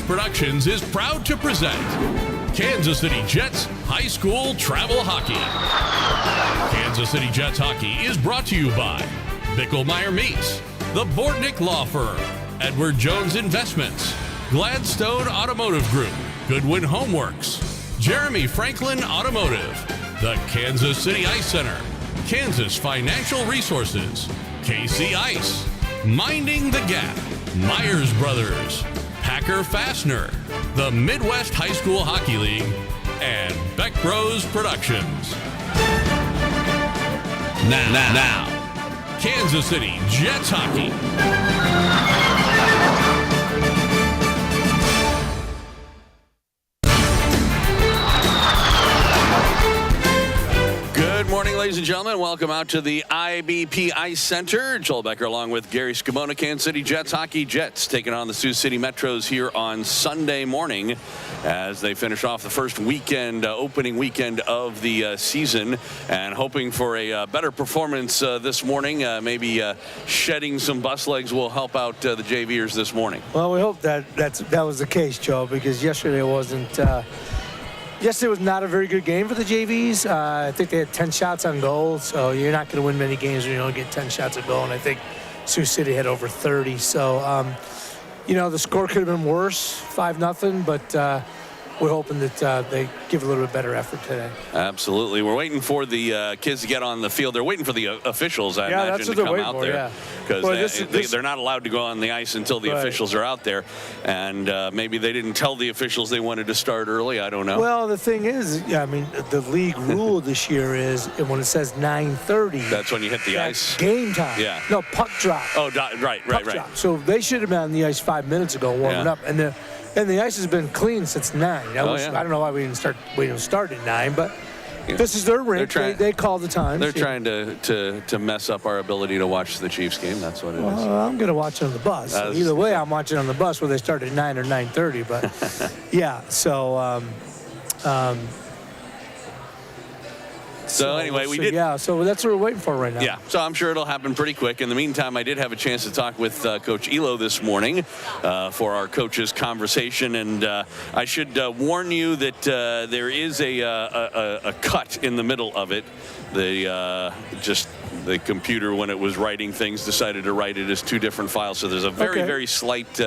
Productions is proud to present Kansas City Jets High School Travel Hockey. Kansas City Jets Hockey is brought to you by Bicklemeyer Meats, the Bortnick Law Firm, Edward Jones Investments, Gladstone Automotive Group, Goodwin Homeworks, Jeremy Franklin Automotive, the Kansas City Ice Center, Kansas Financial Resources, KC Ice, Minding the Gap, Myers Brothers, Packer Fastener, the Midwest High School Hockey League, and Beck Bros Productions. Now, Kansas City Jets Hockey. Good morning, ladies and gentlemen. Welcome out to the IBP Ice Center. Joel Becker along with Gary Scamona. Kansas City Jets Hockey. Jets taking on the Sioux City Metros here on Sunday morning as they finish off the first weekend, opening weekend of the season, and hoping for a better performance this morning. Maybe shedding some bus legs will help out the JVers this morning. Well, we hope that was the case, Joe, because yesterday wasn't. Yesterday was not a very good game for the JVs. I think they had 10 shots on goal, so you're not going to win many games when you only get 10 shots on goal, and I think Sioux City had over 30. So, the score could have been worse, 5-0, but we're hoping that they give a little bit better effort today. Absolutely. We're waiting for the kids to get on the field. They're waiting for the officials, I imagine, to come out there. Because they're not allowed to go on the ice until the officials are out there. And maybe they didn't tell the officials they wanted to start early. I don't know. Well, the thing is, the league rule this year is when it says 9:30. That's when you hit the ice. Game time. Yeah. No, puck drop. Oh, right. Drop. So they should have been on the ice 5 minutes ago warming up. And the ice has been clean since 9. I don't know why we didn't start at 9, but this is their rink. They call the times. They're trying to mess up our ability to watch the Chiefs game. That's what it is. I'm going to watch it on the bus. So either way, I'm watching on the bus whether they start at 9 or 9:30. But yeah, So anyway, we did. Yeah, so that's what we're waiting for right now. Yeah, so I'm sure it'll happen pretty quick. In the meantime, I did have a chance to talk with Coach Elo this morning for our coaches conversation, and I should warn you that there is a cut in the middle of it. The computer, when it was writing things, decided to write it as two different files. So there's a very slight.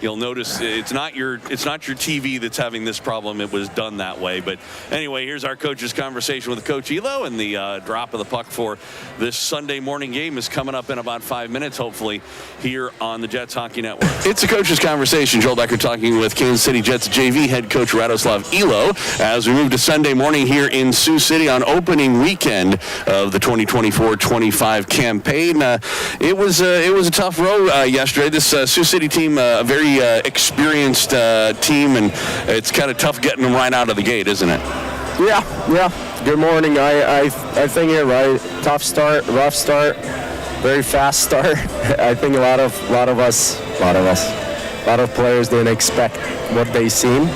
You'll notice it's not your TV that's having this problem. It was done that way. But anyway, here's our coach's conversation with Coach Elo, and the drop of the puck for this Sunday morning game is coming up in about 5 minutes, hopefully, here on the Jets Hockey Network. It's a coach's conversation. Joel Becker talking with Kansas City Jets JV head coach Radoslav Elo as we move to Sunday morning here in Sioux City on opening weekend of the 2024-25 campaign. It was a tough road yesterday. This Sioux City team, a very experienced team, and it's kind of tough getting them right out of the gate, isn't it? Yeah. Good morning. I think you're right. Tough start, rough start, very fast start. I think a lot of players didn't expect what they seen.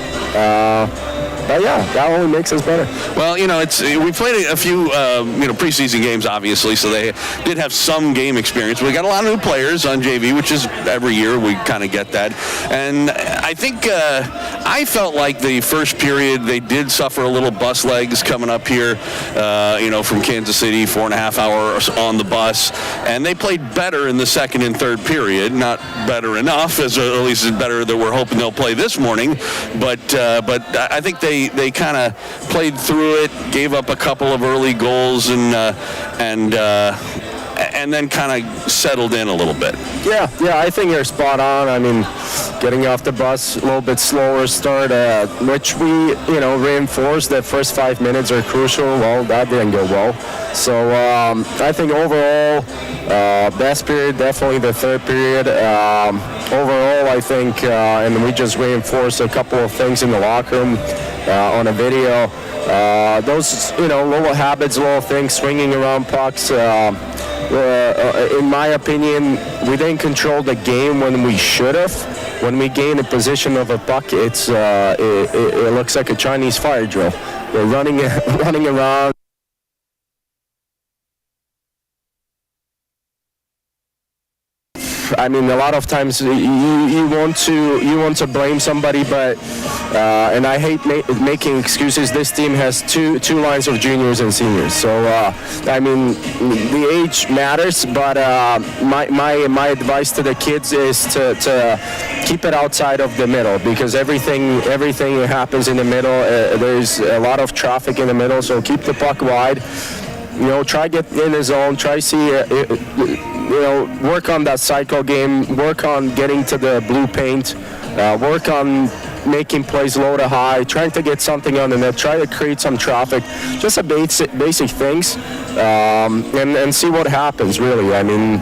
But yeah, that only makes us better. Well, we played a few, preseason games, obviously, so they did have some game experience. We got a lot of new players on JV, which is every year we kind of get that. And I think I felt like the first period they did suffer a little bus legs coming up here, from Kansas City, 4.5 hours on the bus. And they played better in the second and third period. Not better enough, at least it's better that we're hoping they'll play this morning. But I think they kind of played through it, gave up a couple of early goals, and then kind of settled in a little bit. Yeah, I think you're spot on. I mean, getting off the bus a little bit slower start, which we, reinforced that first 5 minutes are crucial. Well, that didn't go well. So I think overall, best period, definitely the third period. Overall, I think, and we just reinforced a couple of things in the locker room on a video. Those, little habits, little things, swinging around pucks. In my opinion, we didn't control the game when we should have. When we gain a position of a puck, it looks like a Chinese fire drill. We're running around. I mean, a lot of times you want to blame somebody, but and I hate making excuses. This team has two lines of juniors and seniors, so I mean, the age matters. But my advice to the kids is to keep it outside of the middle, because everything happens in the middle. There's a lot of traffic in the middle, so keep the puck wide. You know, try get in the zone, try see, you know, work on that cycle game, work on getting to the blue paint, work on making plays low to high, trying to get something on the net, try to create some traffic, just a basic things, and see what happens, really. I mean,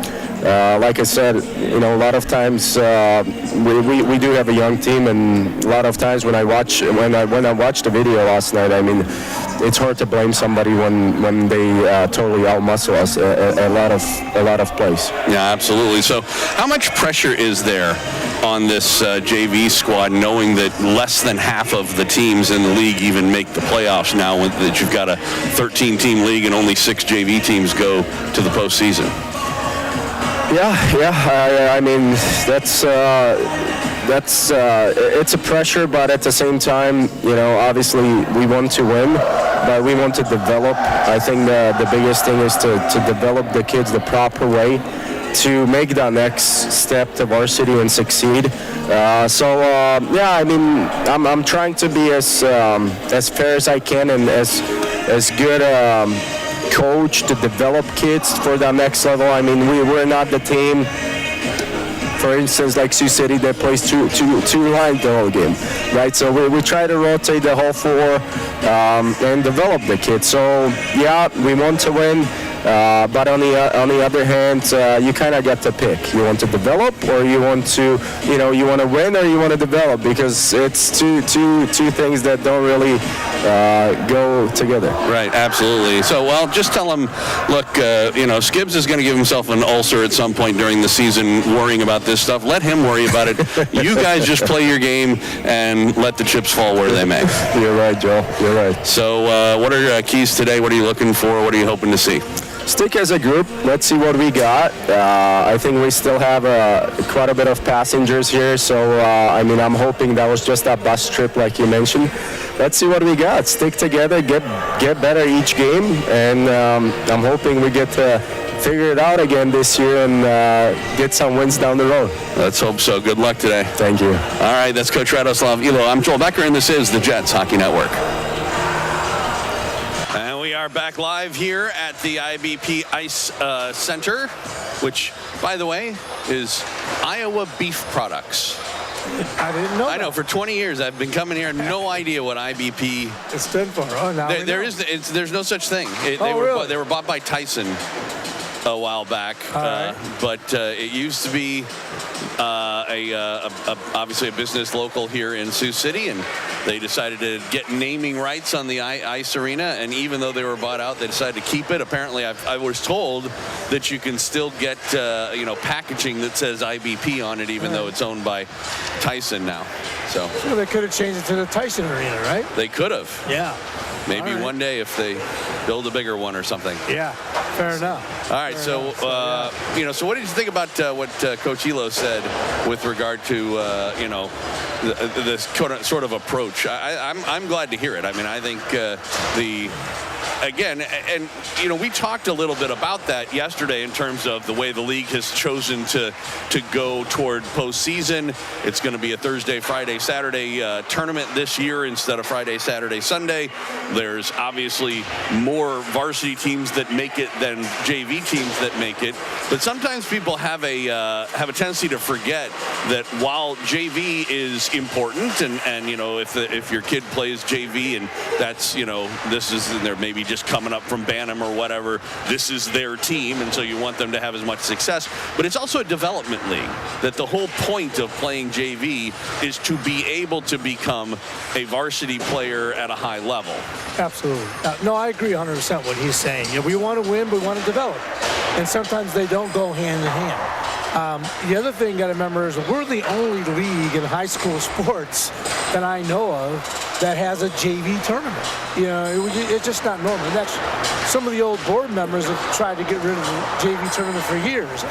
like I said, you know, a lot of times we do have a young team, and a lot of times when I watched the video last night, I mean, it's hard to blame somebody when they totally outmuscle us a lot of plays. Yeah, absolutely. So, how much pressure is there on this JV squad, knowing that less than half of the teams in the league even make the playoffs now, that you've got a 13-team league and only 6 JV teams go to the postseason? Yeah. I mean, that's it's a pressure, but at the same time, you know, obviously we want to win, but we want to develop. I think the biggest thing is to develop the kids the proper way to make that next step to varsity and succeed. Yeah, I mean, I'm trying to be as fair as I can and as good coach to develop kids for the next level. I mean, we're not the team, for instance, like Sioux City, that plays two lines the whole game, right? So we try to rotate the whole 4 and develop the kids. So yeah, we want to win, but on the other hand, you kind of get to pick. You want to develop, or you want to, you know, you want to win, or you want to develop, because it's two things that don't really go together. Right, absolutely. So, well, just tell them, look, you know, Skibbs is going to give himself an ulcer at some point during the season worrying about this stuff. Let him worry about it. You guys just play your game and let the chips fall where they may. You're right, Joe. You're right. So, what are your keys today? What are you looking for? What are you hoping to see? Stick as a group. Let's see what we got. I think we still have quite a bit of passengers here, so I mean, I'm hoping that was just that bus trip like you mentioned. Let's see what we got. Stick together, get better each game, and I'm hoping we get to figure it out again this year and get some wins down the road. Let's hope so. Good luck today. Thank you. All right, that's Coach Radoslav Ilo. I'm Joel Becker, and this is the Jets Hockey Network. And we are back live here at the IBP Ice Center, which, by the way, is Iowa Beef Products. I didn't know. I know. For 20 years, I've been coming here. No idea what IBP stood for. Oh, now there's no such thing. Really? They were bought by Tyson a while back, but it used to be obviously a business local here in Sioux City, and they decided to get naming rights on the ice arena, and even though they were bought out, they decided to keep it. Apparently, I was told that you can still get packaging that says IBP on it, even though it's owned by Tyson now. So they could have changed it to the Tyson Arena, right? They could have. Yeah. Maybe one day if they build a bigger one or something. Yeah, fair enough. All right, so what did you think about what Coach Ilo said with regard to this sort of approach? I'm glad to hear it. I mean, I think we talked a little bit about that yesterday in terms of the way the league has chosen to go toward postseason. It's going to be a Thursday, Friday, Saturday tournament this year instead of Friday, Saturday, Sunday. There's obviously more varsity teams that make it than JV teams that make it, but sometimes people have a tendency to forget that while JV is important, and if your kid plays JV and that's this is they're maybe just coming up from Bantam or whatever, this is their team, and so you want them to have as much success. But it's also a development league, that the whole point of playing JV is to be able to become a varsity player at a high level. Absolutely. No, I agree 100% what he's saying. We want to win, but we want to develop. And sometimes they don't go hand in hand. The other thing you got to remember is we're the only league in high school sports that I know of that has a JV tournament. It's just not normal. Some of the old board members have tried to get rid of the JV tournament for years.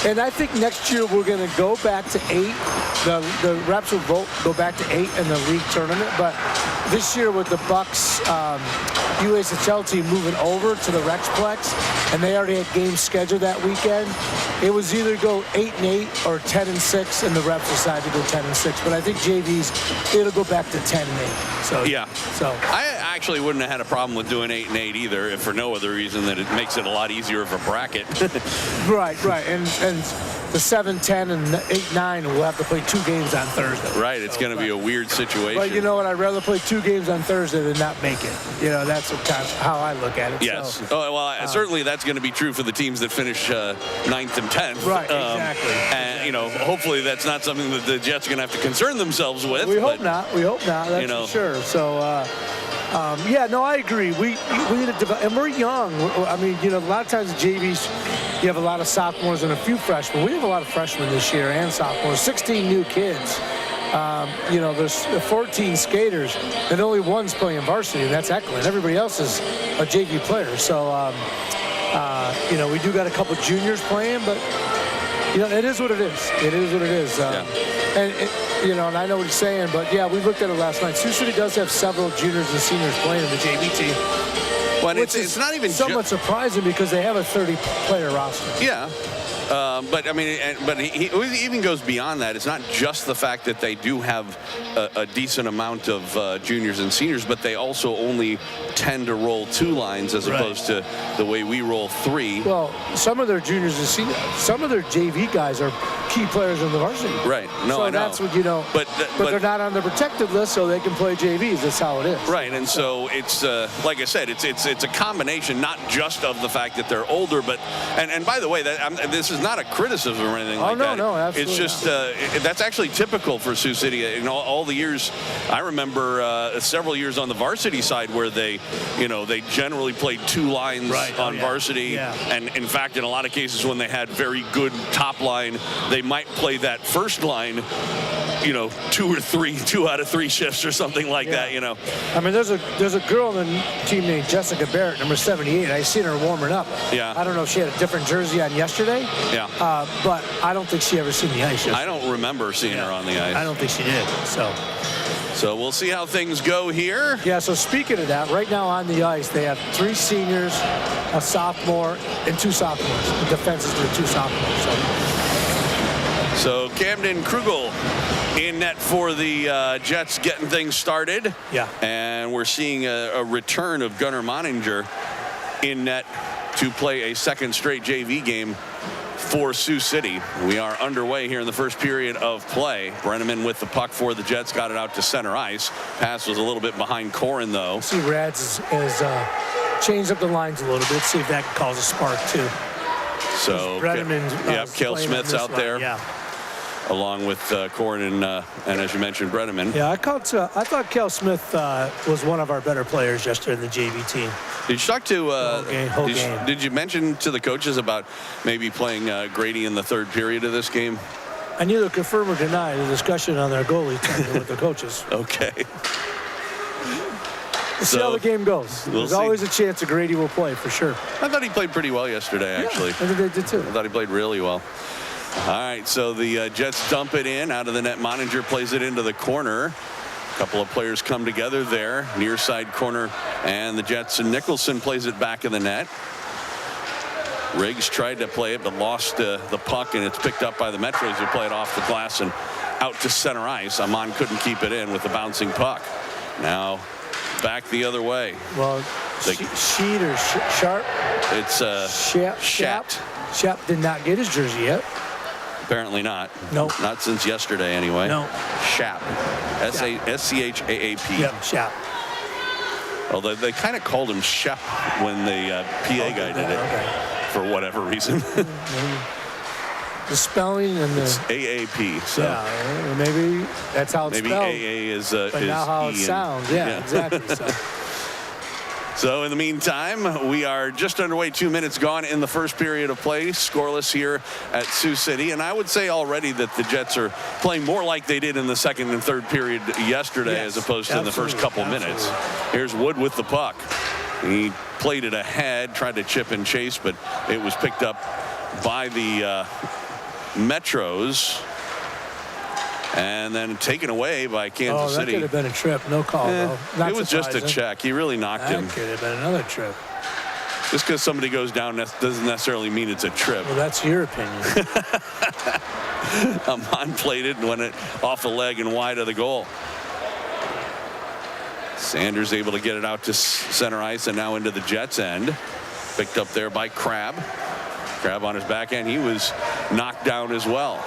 And I think next year we're going to go back to 8. The reps will go back to 8 in the league tournament. But this year with the Bucks USHL team moving over to the Rexplex, and they already had games scheduled that weekend, it was either go 8-8 or 10-6, and the reps decided to go 10-6. But I think JVs, it'll go back to 10-8. So yeah. So I actually wouldn't have had a problem with doing 8-8 either, if for no other reason that it makes it a lot easier of a bracket. Right. And the 7-10 and 8-9 will have to play 2 games on Thursday. Right. It's going to be a weird situation. But you know what? I'd rather play 2 games on Thursday than not make it. You know, that's how I look at it. Yes. So, Certainly that's going to be true for the teams that finish 9th and 10th. Right. Exactly. And, hopefully that's not something that the Jets are going to have to concern themselves with. We hope not. That's for sure. So, I agree. We need to develop, and we're young. I mean, a lot of times the JVs, you have a lot of sophomores and a few freshmen. We have a lot of freshmen this year and sophomores. 16 new kids. There's 14 skaters, and only one's playing varsity, and that's Eklund. Everybody else is a JV player. So, we do got a couple juniors playing, but it is what it is. It is what it is. And I know what you're saying, but yeah, we looked at it last night. Sioux City does have several juniors and seniors playing in the JV team. Well, it's not even somewhat surprising because they have a 30-player roster. Yeah. But I mean, he even goes beyond that. It's not just the fact that they do have a decent amount of juniors and seniors, but they also only tend to roll 2 lines as opposed to the way we roll 3. Well, some of their juniors and seniors, some of their JV guys are key players in the varsity. Right. No, so I know. that's what But they're not on the protected list, so they can play JVs. That's how it is. Right, and so it's like I said, it's a combination, not just of the fact that they're older, but and by the way, this is not a criticism or anything like that. No, absolutely. It's just that's actually typical for Sioux City. In all the years, I remember several years on the varsity side where they generally played 2 lines on varsity, and in fact, in a lot of cases when they had very good top line, they might play that first line 2 out of 3 shifts or something like that. I mean, there's a girl in the team named Jessica Barrett, number 78. I seen her warming up. Yeah. I don't know if she had a different jersey on yesterday. Yeah. But I don't think she ever seen the ice yesterday. I don't remember seeing her on the ice. I don't think she did. So we'll see how things go here. Yeah, so speaking of that, right now on the ice, they have 3 seniors, a sophomore, and 2 sophomores. The defense is their 2 sophomores. So Camden Krugel in net for the Jets, getting things started. Yeah. And we're seeing a return of Gunnar Moninger in net to play a second straight JV game for Sioux City. We are underway here in the first period of play. Brenneman with the puck for the Jets, got it out to center ice. Pass was a little bit behind Corin, though. See, Rads has changed up the lines a little bit. See if that can cause a spark, too. So, Brenneman, Cale Smith's out there. Yeah. Along with Corin and as you mentioned, Brenneman. Yeah, I thought Cale Smith was one of our better players yesterday in the JV team. Did you talk to whole game. Did you mention to the coaches about maybe playing Grady in the 3rd period of this game? I neither confirm or deny the discussion on their goalie with the coaches. Okay. Let's see how the game goes. There's always a chance that Grady will play for sure. I thought he played pretty well yesterday, actually. I think they did too. I thought he played really well. All right, so the Jets dump it in out of the net. Moninger plays it into the corner. A couple of players come together there, near side corner, and the Jets, and Nicholson plays it back in the net. Riggs tried to play it, but lost the puck, and it's picked up by the Metros, who play it off the glass and out to center ice. Amon couldn't keep it in with the bouncing puck. Now back the other way. Well, Sheet or Sharp? It's Shat. Shap did not get his jersey yet. Apparently not. Nope. Not since yesterday, anyway. No. Shap. S-C-H-A-A-P. Yep, Shap. Although they kind of called him Shep when the PA guy did it. Okay. For whatever reason. The spelling and the... It's AAP. So yeah, maybe that's how it's maybe spelled. AA is but now how it sounds. Yeah, exactly. So in the meantime, we are just underway. 2 minutes gone in the first period of play. Scoreless here at Sioux City. And I would say already that the Jets are playing more like they did in the second and third period yesterday as opposed to in the first couple minutes. Here's Wood with the puck. He played it ahead, tried to chip and chase, but it was picked up by the Metros. And then taken away by Kansas City. That could have been a trip. No call, though. Not it was just a check. He really knocked him. That could have been another trip. Just because somebody goes down doesn't necessarily mean it's a trip. Well, that's your opinion. Amon played it and went it off the leg and wide of the goal. Sanders able to get it out to center ice and now into the Jets end. Picked up there by Crab. Crab on his back end. He was knocked down as well.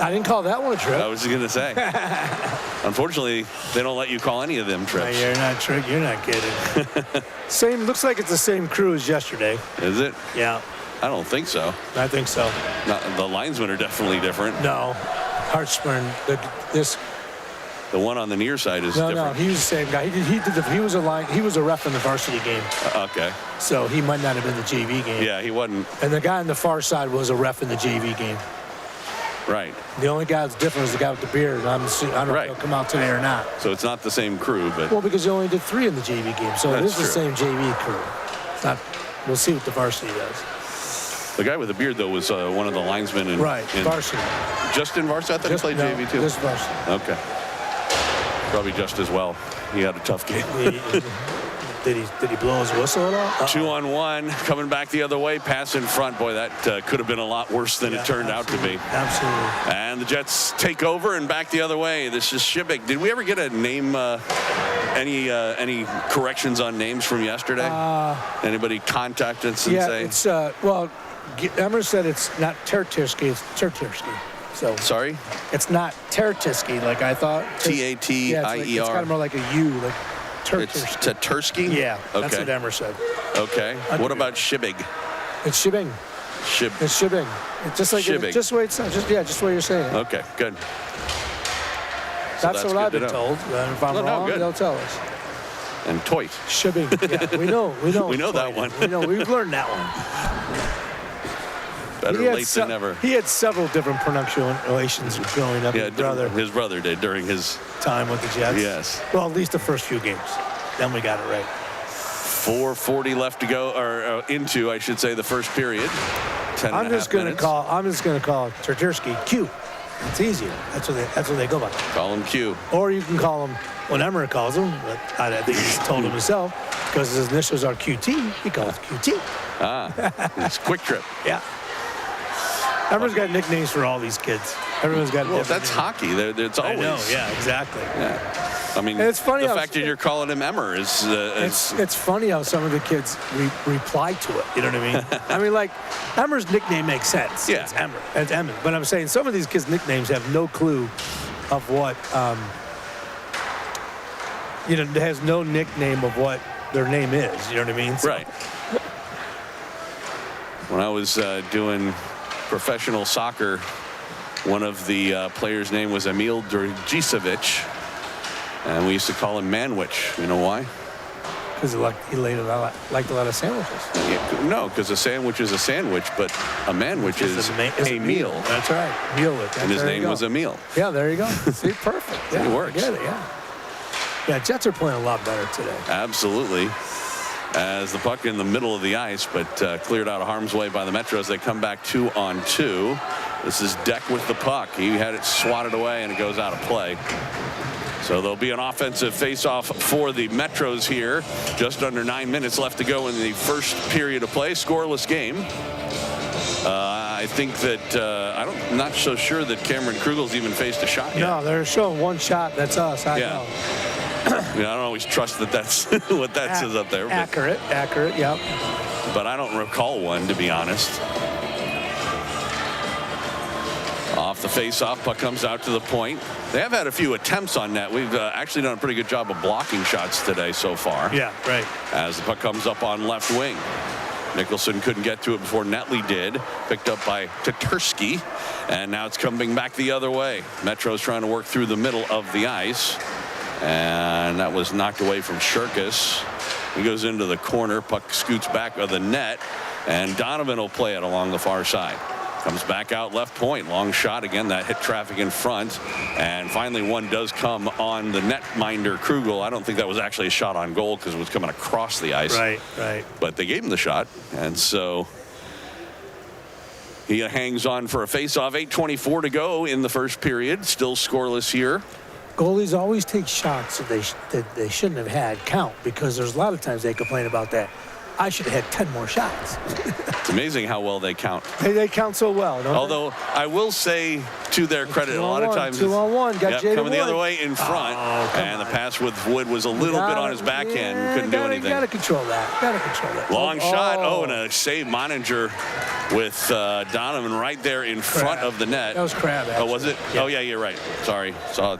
I didn't call that one a trip. I was going to say. Unfortunately, they don't let you call any of them trips. No, you're not kidding. Same. Looks like it's the same crew as yesterday. Is it? Yeah. I don't think so. I think so. The linesmen are definitely different. No. Hartspurn. The one on the near side is different. No, he was the same guy. He was a ref in the varsity game. Okay. So he might not have been the JV game. Yeah, he wasn't. And the guy on the far side was a ref in the JV game. Right. The only guy that's different is the guy with the beard. I don't know if he'll come out today or not. So it's not the same crew, but well, because he only did 3 in the JV game, so it is the same JV crew. It's not. We'll see what the varsity does. The guy with the beard, though, was one of the linesmen in varsity. Just in varsity? I thought he played JV too. Just varsity. Okay. Probably just as well. He had a tough game. Did he blow his whistle at all? 2-on-1, coming back the other way, pass in front. Boy, that could have been a lot worse than it turned out to be. Absolutely. And the Jets take over and back the other way. This is Shibik. Did we ever get a name, any corrections on names from yesterday? Anybody contact us and say? It's, Emmer said it's not Tertirsky, it's Tertirsky. So sorry? It's not Tertirsky like I thought. T-A-T-I-E-R. It's kind of more like a U, like It's Tatursky? Yeah, okay. That's what Emmer said. Okay. What about Shibig? It's Shibing. It's Shibing. It's just like Shibig. Just the way it's just what you're saying. Okay, good. That's what I've been told. If I'm wrong, they'll tell us. And Toit. Shibing. Yeah, we know. We know that one. We know. We've learned that one. Better late than never. He had several different pronunciations growing up. Yeah, his brother did during his time with the Jets. Yes. Well, at least the first few games. Then we got it right. 4:40 left to go, or into, I should say, the first period. 10 I'm just going to call Tertirsky Q. It's easier. That's what they go by. Call him Q. Or you can call him when Emmer calls him. But I think he's told him himself because his initials are QT. He calls QT. It's Quick Trip. Yeah. Emmer's got nicknames for all these kids. Everyone's got. Well, that's hockey. It's always. I know. Yeah. Exactly. Yeah. I mean, it's funny the fact that you're calling him Emmer is. It's funny how some of the kids reply to it. You know what I mean? I mean, like Emmer's nickname makes sense. Yeah. It's Emmer. It's Emmer. But I'm saying some of these kids' nicknames have no clue of what. Has no nickname of what their name is. You know what I mean? So. Right. When I was doing professional soccer, one of the players' name was Emil Dragicevic, and we used to call him Manwich. You know why? Because he liked a lot of sandwiches. No, because a sandwich is a sandwich, but a manwich is a meal. That's right. Meal. And his name was Emil. Yeah, there you go. See, perfect. Yeah, it works. I get it, yeah. Yeah, Jets are playing a lot better today. Absolutely. As the puck in the middle of the ice, but cleared out of harm's way by the Metros. They come back 2-on-2. This is Deck with the puck. He had it swatted away, and it goes out of play. So there'll be an offensive face-off for the Metros here. Just under 9 minutes left to go in the first period of play. Scoreless game. I think that I'm not so sure that Cameron Krugel's even faced a shot yet. No, they're showing one shot. That's us. I know. I don't always trust that that's what that says up there. Accurate, yeah. But I don't recall one, to be honest. Off the face-off, puck comes out to the point. They have had a few attempts on net. We've actually done a pretty good job of blocking shots today so far. Yeah, right. As the puck comes up on left wing. Nicholson couldn't get to it before Netley did. Picked up by Tatursky. And now it's coming back the other way. Metro's trying to work through the middle of the ice. And that was knocked away from Shirkus. He goes into the corner. Puck scoots back of the net. And Donovan will play it along the far side. Comes back out left point. Long shot again. That hit traffic in front. And finally one does come on the netminder Krugel. I don't think that was actually a shot on goal because it was coming across the ice. Right. But they gave him the shot. And so He hangs on for a face-off. 8:24 to go in the first period. Still scoreless here. Goalies always take shots that they shouldn't have had count, because there's a lot of times they complain about that. I should have had 10 more shots. It's amazing how well they count. They count so well, don't Although I will say, to their credit, a lot of times 2-on-1 got Jay coming the other way in front, and the pass with Wood was a little bit on his backhand. Couldn't do anything. Got to control that. Long shot. Oh, and a save manager with Donovan right there in front of the net. That was Crab, actually. Oh, was it? Yeah. Oh, yeah, you're right. Sorry. Saw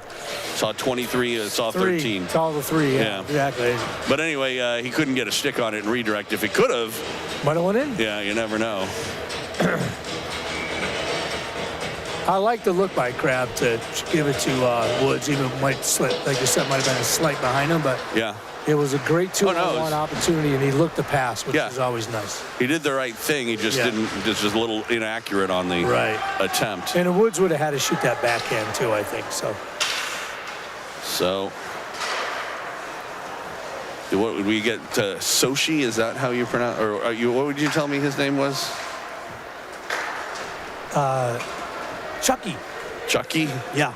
23, saw 13. It's all the 3, yeah. Exactly. But anyway, he couldn't get a stick on it and redirect. If he could have. Might have went in. Yeah, you never know. I like the look by Crab to give it to Woods, even might slip. Like you said, might have been a slight behind him, but yeah, it was a great 2-on-1 opportunity, and he looked the pass, which is always nice. He did the right thing. He just didn't, just a little inaccurate on the attempt. And Woods would have had to shoot that backhand too, I think. So what would we get? Sochi, is that how you pronounce? Or what would you tell me his name was? Chucky. Chucky? Yeah.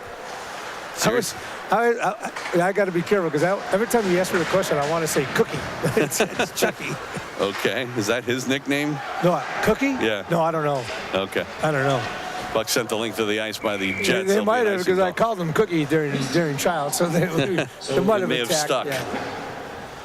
I got to be careful, because every time you ask me the question, I want to say Cookie. it's Chucky. Okay. Is that his nickname? No, Cookie? Yeah. No, I don't know. Okay. I don't know. Buck sent the link to the ice by the Jets. They might have, because I called him Cookie during trial, so they may have stuck. Yeah.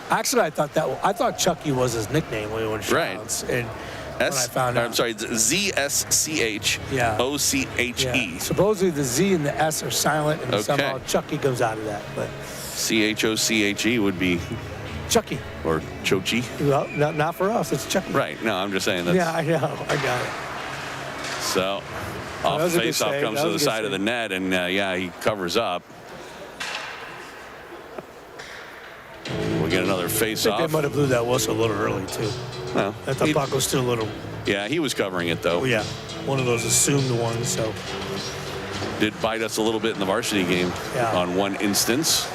Actually, I thought Chucky was his nickname when we went tryouts. Right. And when I found out. I'm sorry, ZSCH OCHE. Yeah. Supposedly the Z and the S are silent, and somehow Chucky goes out of that. But CHOCHE would be Chucky. Or Chochi. Well, not for us. It's Chucky. Right. No, I'm just saying that. Yeah, I know. I got it. So, off the face-off comes to the side of the net, and he covers up. We get another face-off. I think they might have blew that whistle a little early, too. Well, I thought puck was still a little. Yeah, he was covering it, though. Oh, yeah. One of those assumed ones, so. Did bite us a little bit in the varsity game on one instance.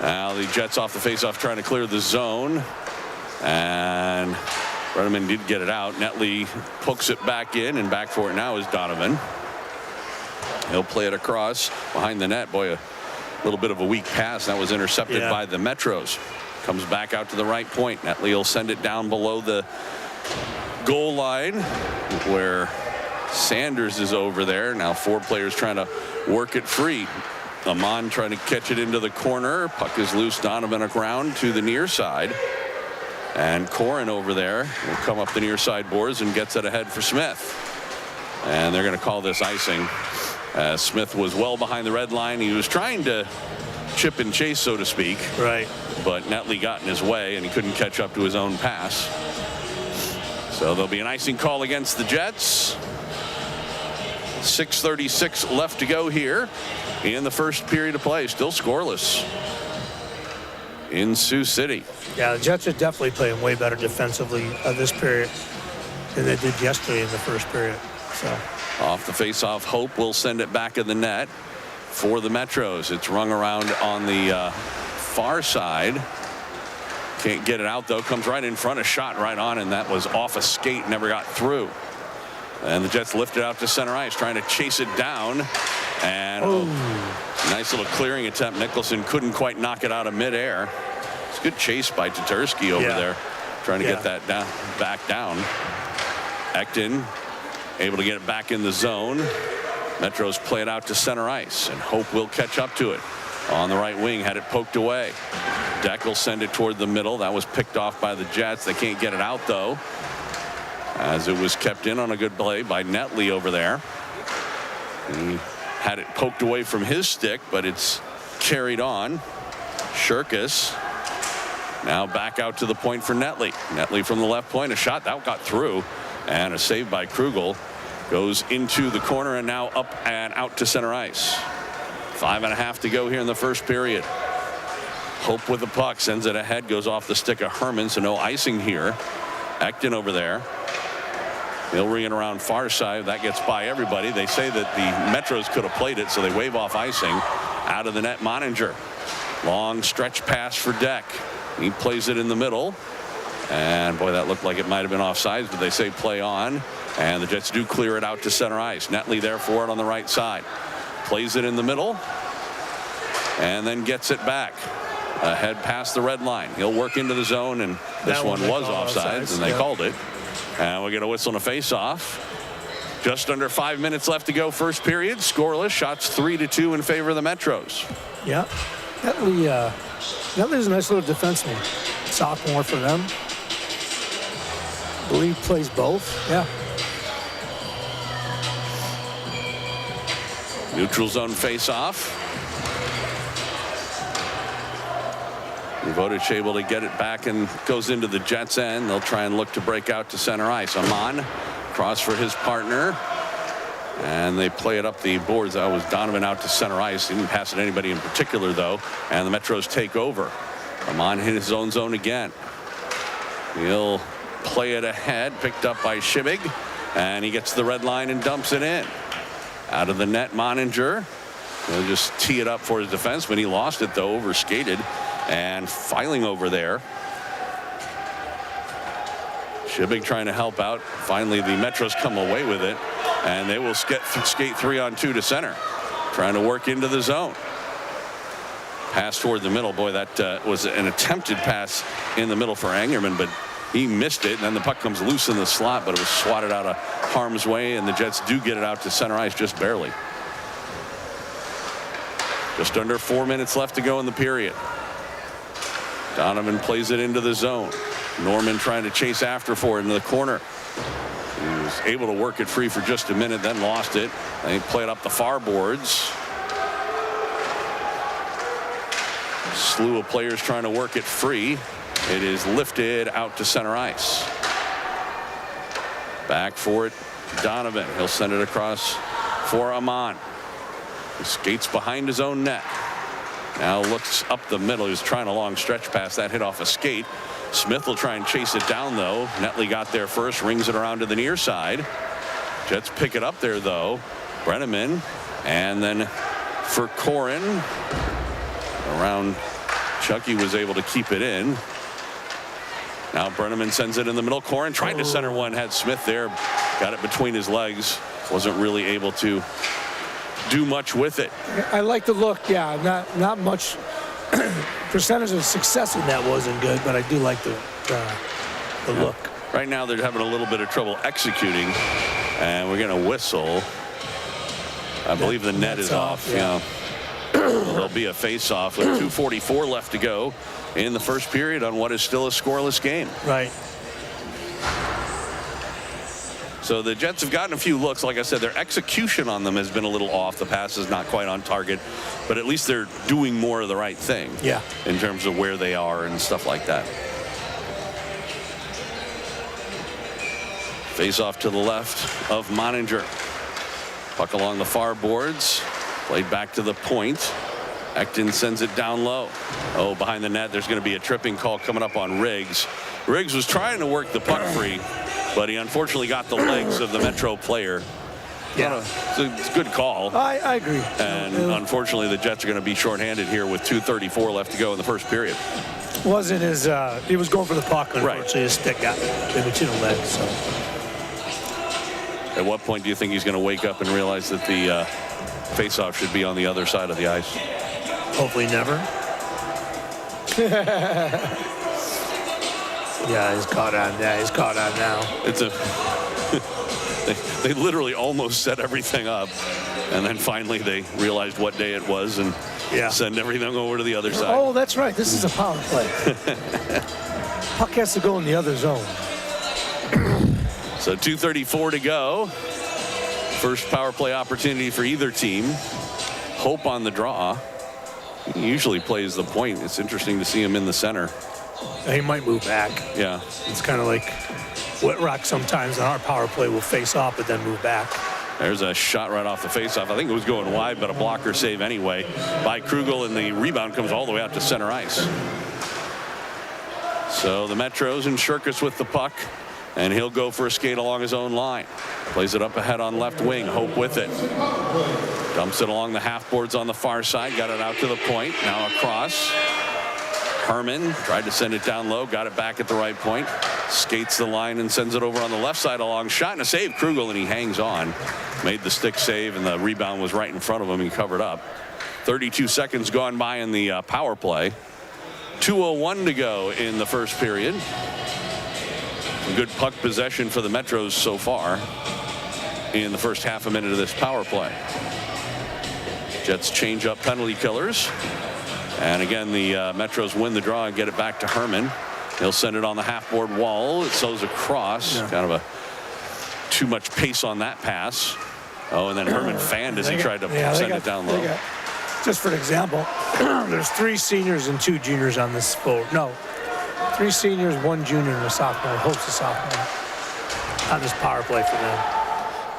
Now the Jets off the face-off trying to clear the zone. And Rudderman did get it out. Netley pokes it back in, and back for it now is Donovan. He'll play it across behind the net. Boy, a little bit of a weak pass. That was intercepted by the Metros. Comes back out to the right point. Netley will send it down below the goal line where Sanders is over there. Now 4 players trying to work it free. Amon trying to catch it into the corner. Puck is loose. Donovan around to the near side. And Corin over there will come up the near side boards and gets it ahead for Smith. And they're going to call this icing. Smith was well behind the red line. He was trying to chip and chase, so to speak. Right. But Netley got in his way, and he couldn't catch up to his own pass. So there'll be an icing call against the Jets. 6:36 left to go here in the first period of play. Still scoreless in Sioux City. Yeah, the Jets are definitely playing way better defensively this period than they did yesterday in the first period. So off the face-off, Hope will send it back in the net for the Metros. It's rung around on the far side. Can't get it out, though. Comes right in front, a shot right on, and that was off a skate, never got through. And the Jets lift it out to center ice, trying to chase it down. And nice little clearing attempt. Nicholson couldn't quite knock it out of midair. It's a good chase by Tatarsky over there, trying to get that back down. Ekton able to get it back in the zone. Metros play it out to center ice, and Hope will catch up to it. On the right wing, had it poked away. Deck will send it toward the middle. That was picked off by the Jets. They can't get it out, though, as it was kept in on a good play by Netley over there. He had it poked away from his stick, but it's carried on. Shirkus now back out to the point for Netley. Netley from the left point, a shot that got through, and a save by Krugel. Goes into the corner and now up and out to center ice. 5.5 to go here in the first period. Hope with the puck, sends it ahead, goes off the stick of Herman, so no icing here. Ekton over there. He'll ring it around far side. That gets by everybody. They say that the Metros could have played it, so they wave off icing. Out of the net, Moninger. Long stretch pass for Deck. He plays it in the middle. And boy, that looked like it might have been offsides, but they say play on. And the Jets do clear it out to center ice. Netley there for it on the right side. Plays it in the middle. And then gets it back. Ahead past the red line. He'll work into the zone, and this one was offsides, and they called it. And we get a whistle and a face-off. Just under 5 minutes left to go, first period. Scoreless. Shots 3-2 in favor of the Metros. Yeah. Netley's a nice little defenseman. Sophomore for them. I believe plays both. Yeah. Neutral zone face-off. Vodich able to get it back and goes into the Jets' end. They'll try and look to break out to center ice. Amon cross for his partner. And they play it up the boards. That was Donovan out to center ice. He didn't pass it to anybody in particular, though. And the Metros take over. Amon hit his own zone again. He'll play it ahead. Picked up by Shibig. And he gets the red line and dumps it in. Out of the net, Moninger. He'll just tee it up for his defenseman. He lost it, though, overskated. And filing over there. Shibig trying to help out. Finally, the Metros come away with it. And they will skate 3-on-2 to center. Trying to work into the zone. Pass toward the middle. Boy, that was an attempted pass in the middle for Angerman, but he missed it. And then the puck comes loose in the slot, but it was swatted out of harm's way. And the Jets do get it out to center ice just barely. Just under 4 minutes left to go in the period. Donovan plays it into the zone. Norman trying to chase after for it into the corner. He was able to work it free for just a minute, then lost it. They play it up the far boards. Slew of players trying to work it free. It is lifted out to center ice. Back for it, Donovan. He'll send it across for Amon. He skates behind his own net. Now looks up the middle. He was trying a long stretch pass. That hit off a skate. Smith will try and chase it down, though. Netley got there first, rings it around to the near side. Jets pick it up there, though. Brenneman. And then for Corin. Around Chucky was able to keep it in. Now Brenneman sends it in the middle. Corin tried to center one. Had Smith there. Got it between his legs. Wasn't really able to do much with it. I like the look. Yeah, not much. Percentage of success in that wasn't good, but I do like the look. Right now they're having a little bit of trouble executing, and we're going to whistle. I believe the net is off. Yeah. There'll be a face-off with 2:44 left to go in the first period on what is still a scoreless game. Right. So the Jets have gotten a few looks. Like I said, their execution on them has been a little off. The pass is not quite on target, but at least they're doing more of the right thing. Yeah. In terms of where they are and stuff like that. Face off to the left of Moninger. Puck along the far boards. Played back to the point. Ekton sends it down low. Oh, behind the net, there's going to be a tripping call coming up on Riggs. Riggs was trying to work the puck free, but he unfortunately got the legs of the Metro player. Yeah. It's a good call. I agree. And unfortunately, the Jets are going to be shorthanded here with 2:34 left to go in the first period. Wasn't his, he was going for the puck, unfortunately his stick got in between the legs. So. At what point do you think he's going to wake up and realize that the face-off should be on the other side of the ice? Hopefully never. Yeah, he's caught on. Yeah, he's caught on now. It's a. they literally almost set everything up, and then finally they realized what day it was and send everything over to the other side. Oh, that's right. This is a power play. Puck has to go in the other zone. So 2:34 to go. First power play opportunity for either team. Hope on the draw. He usually plays the point. It's interesting to see him in the center. He might move back. Yeah. It's kind of like Whitrock sometimes on our power play will face off but then move back. There's a shot right off the faceoff. I think it was going wide, but a blocker save anyway by Krugel, and the rebound comes all the way out to center ice. So the Metros and Shirkus with the puck, and he'll go for a skate along his own line. Plays it up ahead on left wing. Hope with it. Dumps it along the half boards on the far side. Got it out to the point. Now across. Herman tried to send it down low, got it back at the right point, skates the line and sends it over on the left side. A long shot and a save. Krugel, and he hangs on. Made the stick save, and the rebound was right in front of him. He covered up. 32 seconds gone by in the power play. 2:01 to go in the first period. Good puck possession for the Metros so far in the first half a minute of this power play. Jets change up penalty killers. And again, the Metros win the draw and get it back to Herman. He'll send it on the half-board wall. It goes across. Yeah. Kind of too much pace on that pass. Oh, and then Herman fanned as he tried to send it down low. Just for an example, there's 3 seniors and 2 juniors on this boat. No, 3 seniors, 1 junior, and a sophomore. Hope's a sophomore on this power play for them.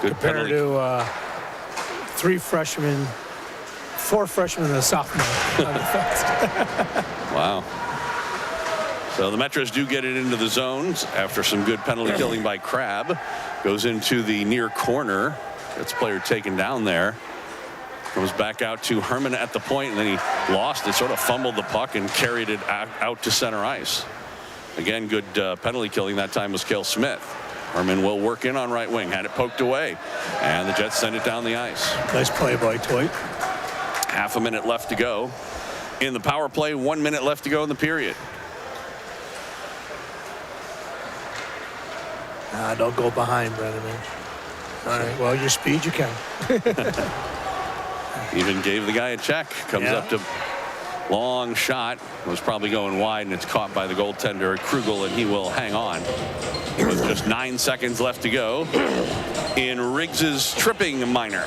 Good compared to 3 freshmen, 4 freshmen, and a sophomore on defense. Wow. So the Metros do get it into the zones after some good penalty killing by Crabb. Goes into the near corner. Gets player taken down there. Comes back out to Herman at the point, and then he lost it, sort of fumbled the puck and carried it out to center ice. Again, good penalty killing. That time was Cale Smith. Herman will work in on right wing. Had it poked away, and the Jets send it down the ice. Nice play by Toit. Half a minute left to go in the power play. 1 minute left to go in the period. Don't go behind, Brennan. All right, well, your speed, you can. Even gave the guy a check. Comes up to long shot. Was probably going wide, and it's caught by the goaltender, Krugel, and he will hang on. With just 9 seconds left to go in Riggs's tripping minor.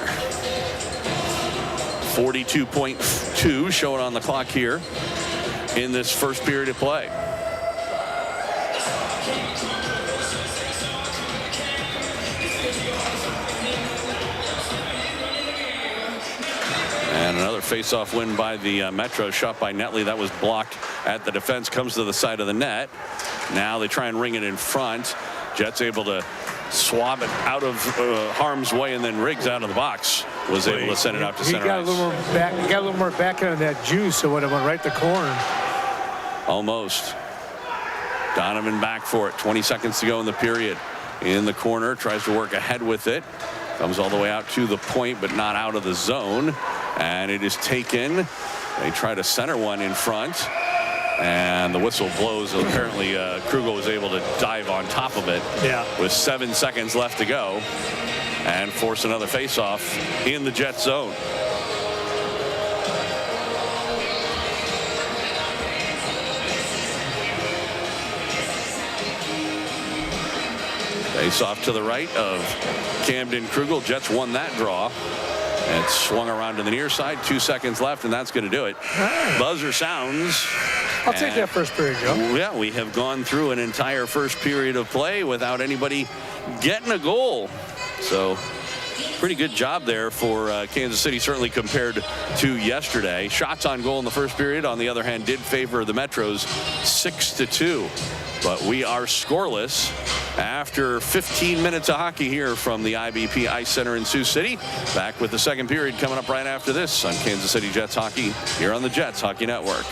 42.2 showing on the clock here in this first period of play. And another face-off win by the Metro. Shot by Netley. That was blocked at the defense. Comes to the side of the net. Now they try and ring it in front. Jets able to swab it out of harm's way, and then Riggs out of the box was able to send it out to center ice. He got a little more back on that juice, so it went right to corner. Almost. Donovan back for it. 20 seconds to go in the period. In the corner, tries to work ahead with it. Comes all the way out to the point, but not out of the zone. And it is taken. They try to center one in front. And the whistle blows. Apparently, Krugel was able to dive on top of it. With 7 seconds left to go. And force another face-off in the Jet zone. Face-off to the right of Camden Krugel. Jets won that draw. And it swung around to the near side. 2 seconds left, and that's going to do it. Buzzer sounds. I'll take that first period, Joe. Yeah, we have gone through an entire first period of play without anybody getting a goal. So pretty good job there for Kansas City, certainly compared to yesterday. Shots on goal in the first period, on the other hand, did favor the Metros 6-2. But we are scoreless after 15 minutes of hockey here from the IBP Ice Center in Sioux City. Back with the second period coming up right after this on Kansas City Jets Hockey here on the Jets Hockey Network.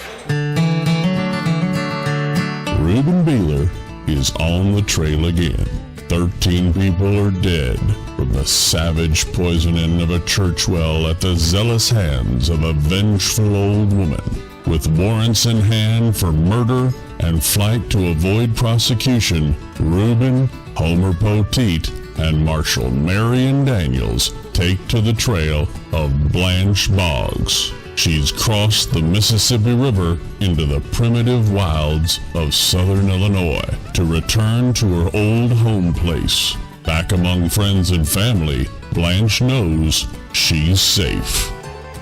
Ruben Beeler is on the trail again. 13 people are dead from the savage poisoning of a church well at the zealous hands of a vengeful old woman. With warrants in hand for murder and flight to avoid prosecution, Ruben, Homer Poteet, and Marshal Marion Daniels take to the trail of Blanche Boggs. She's crossed the Mississippi River into the primitive wilds of southern Illinois to return to her old home place. Back among friends and family, Blanche knows she's safe.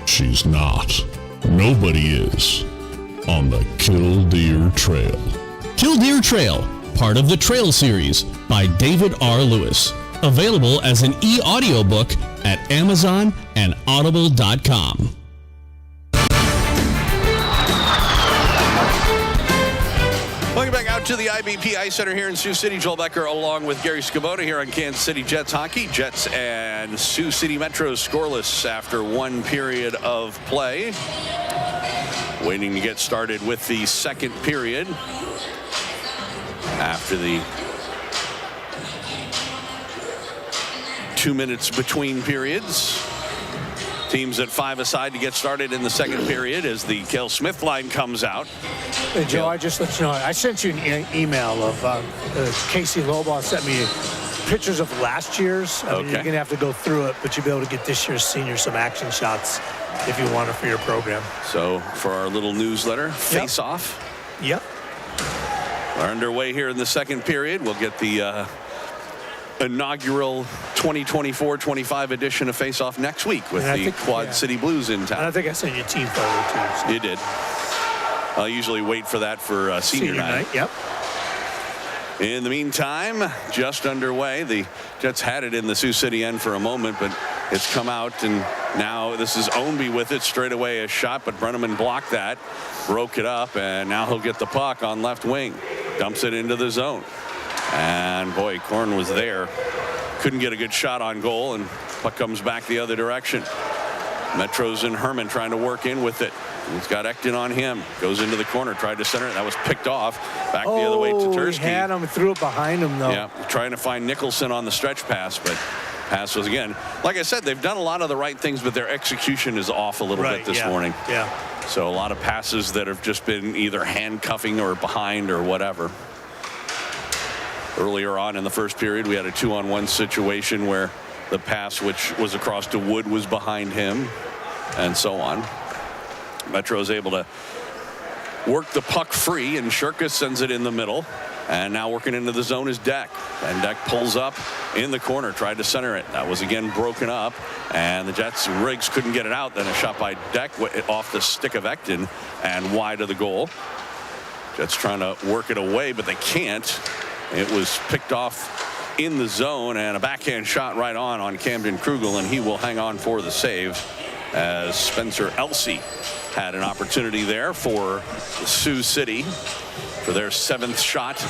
She's not. Nobody is on the Killdeer Trail. Killdeer Trail, part of the Trail series by David R. Lewis. Available as an e-audiobook at Amazon and Audible.com. Welcome back out to the IBP Ice Center here in Sioux City. Joel Becker along with Gary Skibota here on Kansas City Jets Hockey. Jets and Sioux City Metros scoreless after one period of play. Waiting to get started with the second period after the 2 minutes between periods. Teams at 5 aside to get started in the second period as the Cale Smith line comes out. Hey, Joe, I just let you know, I sent you an email of Casey Lobaugh sent me pictures of last year's. I mean, you're going to have to go through it, but you'll be able to get this year's senior some action shots if you want it for your program. So for our little newsletter, face off. Yep. We're underway here in the second period. We'll get the inaugural 2024-25 edition of Face Off next week with the Quad City Blues in town. And I think I sent you a team photo too. So. You did. I'll usually wait for that for senior night. Yep. In the meantime, just underway. The Jets had it in the Sioux City end for a moment, but it's come out, and now this is Ownby with it straight away. A shot, but Brenneman blocked that, broke it up, and now he'll get the puck on left wing. Dumps it into the zone. And boy, Korn was there. Couldn't get a good shot on goal, and puck comes back the other direction. Metros and Herman trying to work in with it. He's got Ekton on him. Goes into the corner, tried to center it. That was picked off. Back the other way to Tursky. He had him, threw it behind him, though. Yeah, trying to find Nicholson on the stretch pass, but pass was again. Like I said, they've done a lot of the right things, but their execution is off a little bit this morning. Yeah. So a lot of passes that have just been either handcuffing or behind or whatever. Earlier on in the first period, we had a 2-on-1 situation where the pass, which was across to Wood, was behind him, and so on. Metro is able to work the puck free, and Shurka sends it in the middle. And now working into the zone is Deck. And Deck pulls up in the corner, tried to center it. That was again broken up, and the Jets Riggs couldn't get it out. Then a shot by Deck off the stick of Ekton and wide of the goal. Jets trying to work it away, but they can't. It was picked off in the zone, and a backhand shot right on Camden Krugel, and he will hang on for the save as Spencer Elsey had an opportunity there for Sioux City for their 7th shot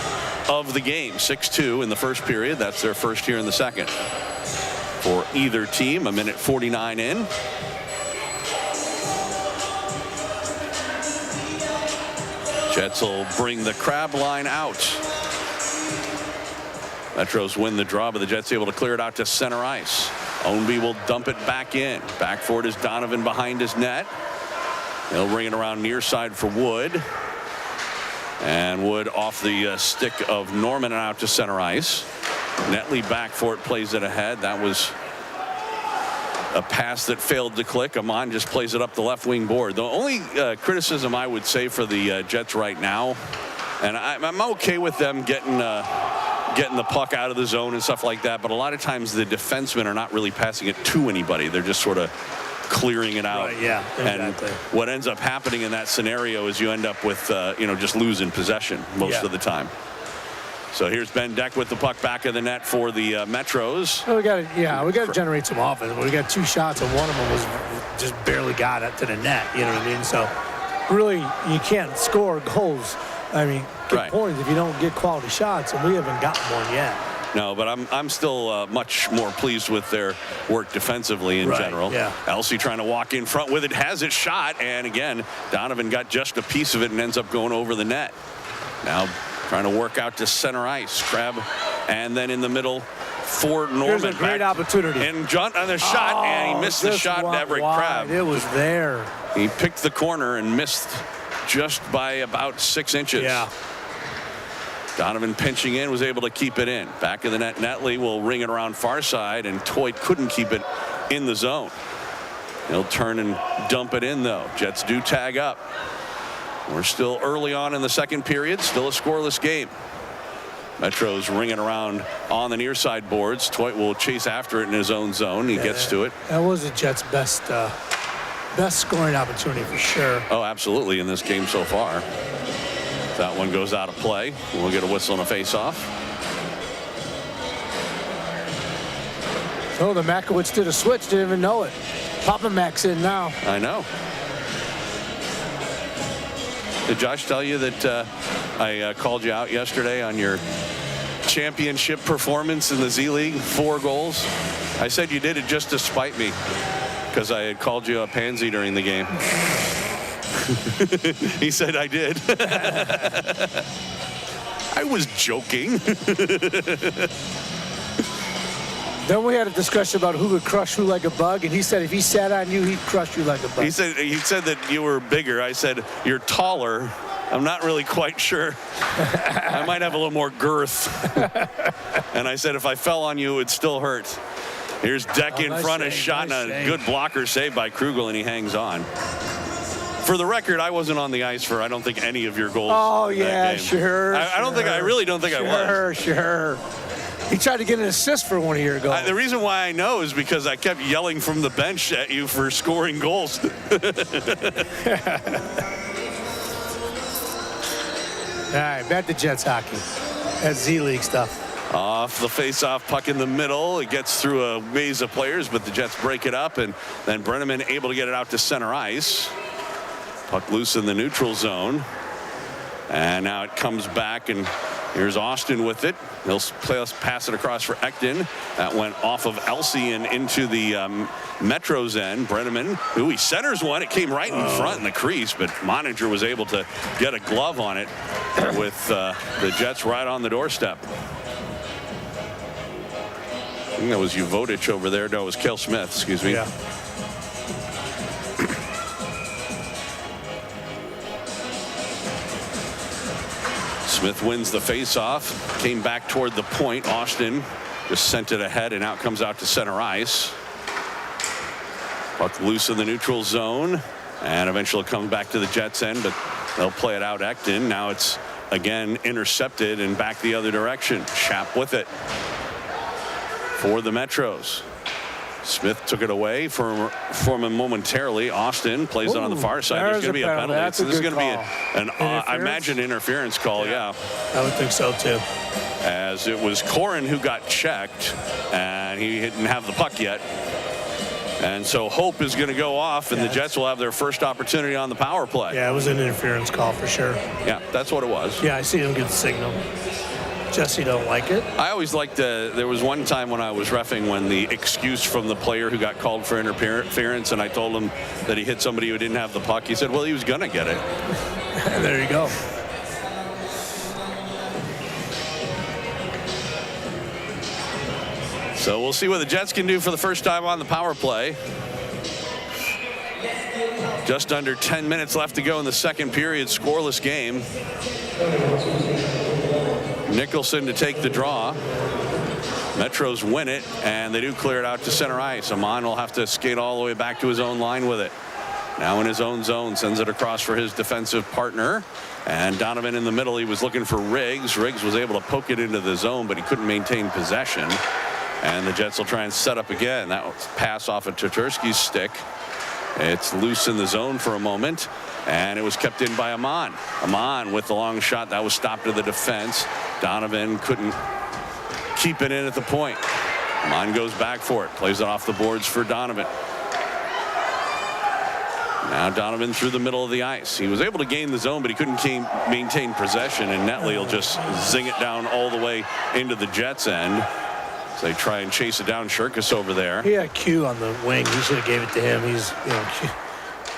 of the game. 6-2 in the first period. That's their first here in the second. For either team, a minute 49 in. Jets will bring the crab line out. Metros win the draw, but the Jets able to clear it out to center ice. Ownby will dump it back in. Back for it is Donovan behind his net. They'll bring it around near side for Wood. And Wood off the stick of Norman and out to center ice. Netley back for it, plays it ahead. That was a pass that failed to click. Amon just plays it up the left wing board. The only criticism I would say for the Jets right now, and I'm okay with them getting the puck out of the zone and stuff like that, but a lot of times the defensemen are not really passing it to anybody. They're just sort of clearing it out. Right, yeah, exactly. And what ends up happening in that scenario is you end up with just losing possession most of the time. So here's Ben Deck with the puck back of the net for the Metros. Well, we got to generate some offense. We got 2 shots, and one of them was just barely got it to the net. You know what I mean? So really, you can't score goals. I mean, get points if you don't get quality shots, and we haven't gotten one yet. No, but I'm still much more pleased with their work defensively in general. Yeah. Elsey trying to walk in front with it, has it shot, and again, Donovan got just a piece of it and ends up going over the net. Now trying to work out to center ice. Crab, and then in the middle for Norman. Here's a great opportunity. And John on the shot, and he missed the shot. Everett Crab. It was there. He picked the corner and missed just by about 6 inches. Yeah. Donovan pinching in, was able to keep it in. Back of the net, Netley will ring it around far side, and Toit couldn't keep it in the zone. He'll turn and dump it in, though. Jets do tag up. We're still early on in the second period, still a scoreless game. Metro's ringing around on the near side boards. Toit will chase after it in his own zone. He gets to it. That was the Jets' best scoring opportunity for sure. Oh, absolutely, in this game so far. That one goes out of play. We'll get a whistle and a face-off. Oh, the Makowitz did a switch, didn't even know it. Papa Mac's in now. I know. Did Josh tell you that I called you out yesterday on your championship performance in the Z-League? 4 goals. I said you did it just to spite me because I had called you a pansy during the game. He said, I did. I was joking. Then we had a discussion about who would crush who like a bug, and he said if he sat on you, he'd crush you like a bug. He said that you were bigger. I said, you're taller. I'm not really quite sure. I might have a little more girth. And I said, if I fell on you, it would still hurt. Here's Deck in front, a shot, and a good blocker save by Krugel, and he hangs on. For the record, I wasn't on the ice for, I don't think, any of your goals. Oh, in yeah, that game. sure. I really don't think I was. Sure. He tried to get an assist for one of your goals. The reason why I know is because I kept yelling from the bench at you for scoring goals. All right, back to Jets hockey. That's Z-League stuff. Off the face-off puck in the middle. It gets through a maze of players, but the Jets break it up, and then Brenneman able to get it out to center ice. Puck loose in the neutral zone. And now it comes back, and here's Austin with it. He'll pass it across for Ekton. That went off of Elsey and into the Metro's end. Brenneman, he centers one. It came right in front in the crease, but Moninger was able to get a glove on it with the Jets right on the doorstep. I think that was Uvodich over there. No, it was Cale Smith, excuse me. Yeah. Smith wins the face-off. Came back toward the point. Austin just sent it ahead, and out comes out to center ice. Puck loose in the neutral zone, and eventually comes back to the Jets' end, but they'll play it out Ekton. Now it's again intercepted and back the other direction. Schaap with it for the Metros. Smith took it away from him momentarily. Austin plays it on the far side. There's going to be a penalty. That's so this is going to be an I imagine, interference call. Yeah. I would think so too. As it was Corin who got checked, and he didn't have the puck yet. And so Hope is going to go off, and the Jets will have their first opportunity on the power play. Yeah, it was an interference call for sure. Yeah, that's what it was. Yeah, I see him get the signal. Jesse don't like it. I always liked there was one time when I was reffing when the excuse from the player who got called for interference, and I told him that he hit somebody who didn't have the puck. He said, well, he was going to get it. There you go. So we'll see what the Jets can do for the first time on the power play. Just under 10 minutes left to go in the second period. Scoreless game. Nicholson to take the draw. Metros win it, and they do clear it out to center ice. Amon will have to skate all the way back to his own line with it. Now in his own zone, sends it across for his defensive partner. And Donovan in the middle, he was looking for Riggs. Riggs was able to poke it into the zone, but he couldn't maintain possession. And the Jets will try and set up again. That was pass off of Tatarsky's stick. It's loose in the zone for a moment, and it was kept in by Amon. Amon with the long shot. That was stopped to the defense. Donovan couldn't keep it in at the point. Amon goes back for it. Plays it off the boards for Donovan. Now Donovan through the middle of the ice. He was able to gain the zone, but he couldn't maintain possession, and Netley will just zing it down all the way into the Jets' end. So they try and chase it down. Shirkus over there. He had Q on the wing. He should have gave it to him. He's,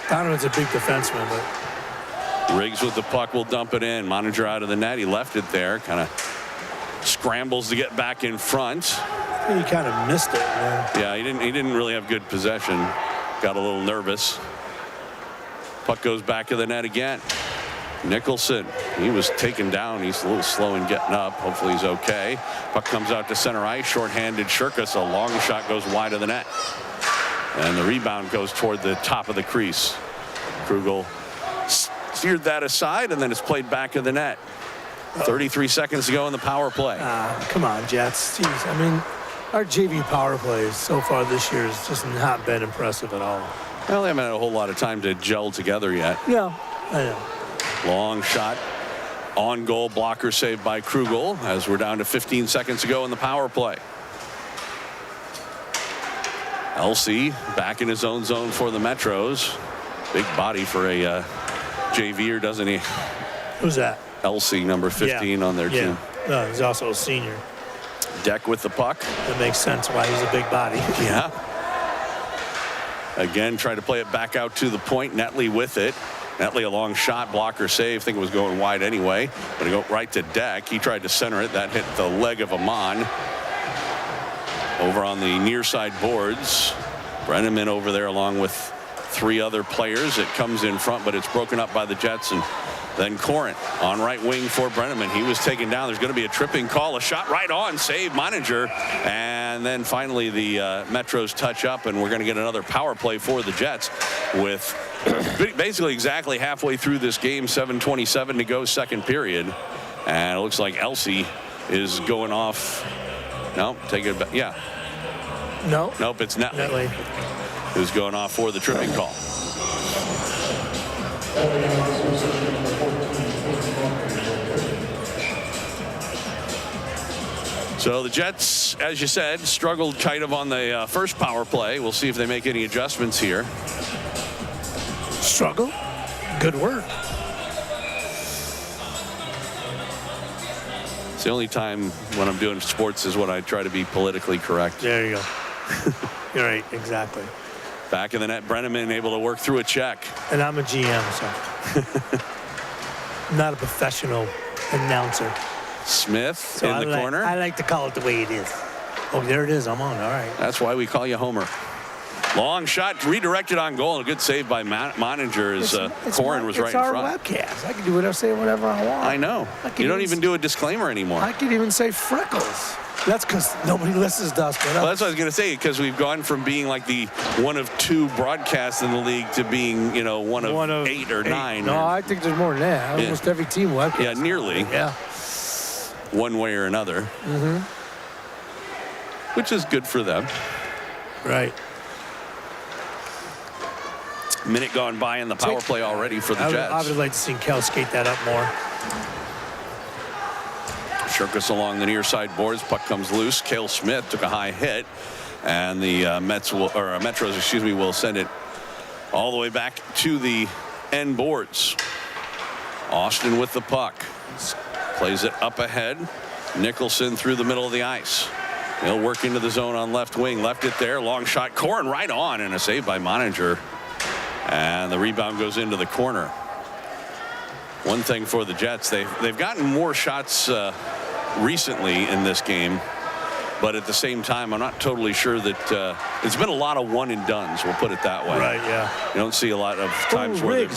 Donovan's a big defenseman, but Riggs with the puck will dump it in. Moninger out of the net. He left it there. Kind of scrambles to get back in front. He kind of missed it, man. Yeah, he didn't really have good possession. Got a little nervous. Puck goes back to the net again. Nicholson, he was taken down. He's a little slow in getting up. Hopefully he's okay. Puck comes out to center ice. Short-handed Shirkus. A long shot goes wide of the net. And the rebound goes toward the top of the crease. Krugel steered that aside, and then it's played back of the net. 33 seconds to go in the power play. Come on, Jets. Jeez, I mean, our JV power plays so far this year has just not been impressive at all. Well, they haven't had a whole lot of time to gel together yet. Yeah, I know. Long shot. On goal, blocker saved by Krugel as we're down to 15 seconds to go in the power play. LC back in his own zone for the Metros. Big body for a JVer, doesn't he? Who's that? LC, number 15 on their team. He's also a senior. Deck with the puck. That makes sense why he's a big body. Yeah. Again, try to play it back out to the point. Netley with it. Netley, a long shot, blocker save. I think it was going wide anyway, but it go right to Deck. He tried to center it. That hit the leg of Amon. Over on the near side boards, Brenneman over there along with 3 other players. It comes in front, but it's broken up by the Jets. And then Corin on right wing for Brenneman. He was taken down. There's going to be a tripping call. A shot right on. Save Moninger. And then finally the Metros touch up, and we're going to get another power play for the Jets with basically exactly halfway through this game. 7:27 to go, second period. And it looks like Elsie is going off. No, take it back. Yeah. No. Nope, it's Netley who's going off for the tripping call. So the Jets, as you said, struggled kind of on the first power play. We'll see if they make any adjustments here. Struggle? Good word. It's the only time when I'm doing sports is when I try to be politically correct. There you go. You're right, exactly. Back in the net, Brenneman able to work through a check. And I'm a GM, so I'm not a professional announcer. Smith So in the corner. I like to call it the way it is. Oh, there it is. I'm on. All right. That's why we call you Homer. Long shot redirected on goal, and a good save by Moninger as Corin was right in front. It's our webcast. I can do whatever, say whatever I want. I know. You don't even do a disclaimer anymore. I could even say freckles. That's because nobody listens to us. Well, that's what I was going to say, because we've gone from being like the one of 2 broadcasts in the league to being, you know, one of 8 or 9. No, I think there's more than that. Yeah. Almost every team webcast. Yeah, nearly. Yeah. One way or another. Mm-hmm. Which is good for them. Right. Minute gone by in the power play already for the Jets. I would like to see Kel skate that up more. Shirkus along the near side boards. Puck comes loose. Cale Smith took a high hit, and the Metros, will send it all the way back to the end boards. Austin with the puck. Plays it up ahead. Nicholson through the middle of the ice. He'll work into the zone on left wing. Left it there. Long shot. Corin right on, and a save by Moninger. And the rebound goes into the corner. One thing for the Jets, they've gotten more shots recently in this game, but at the same time, I'm not totally sure that it's been a lot of one and dones. We'll put it that way. Right. Yeah. You don't see a lot of times where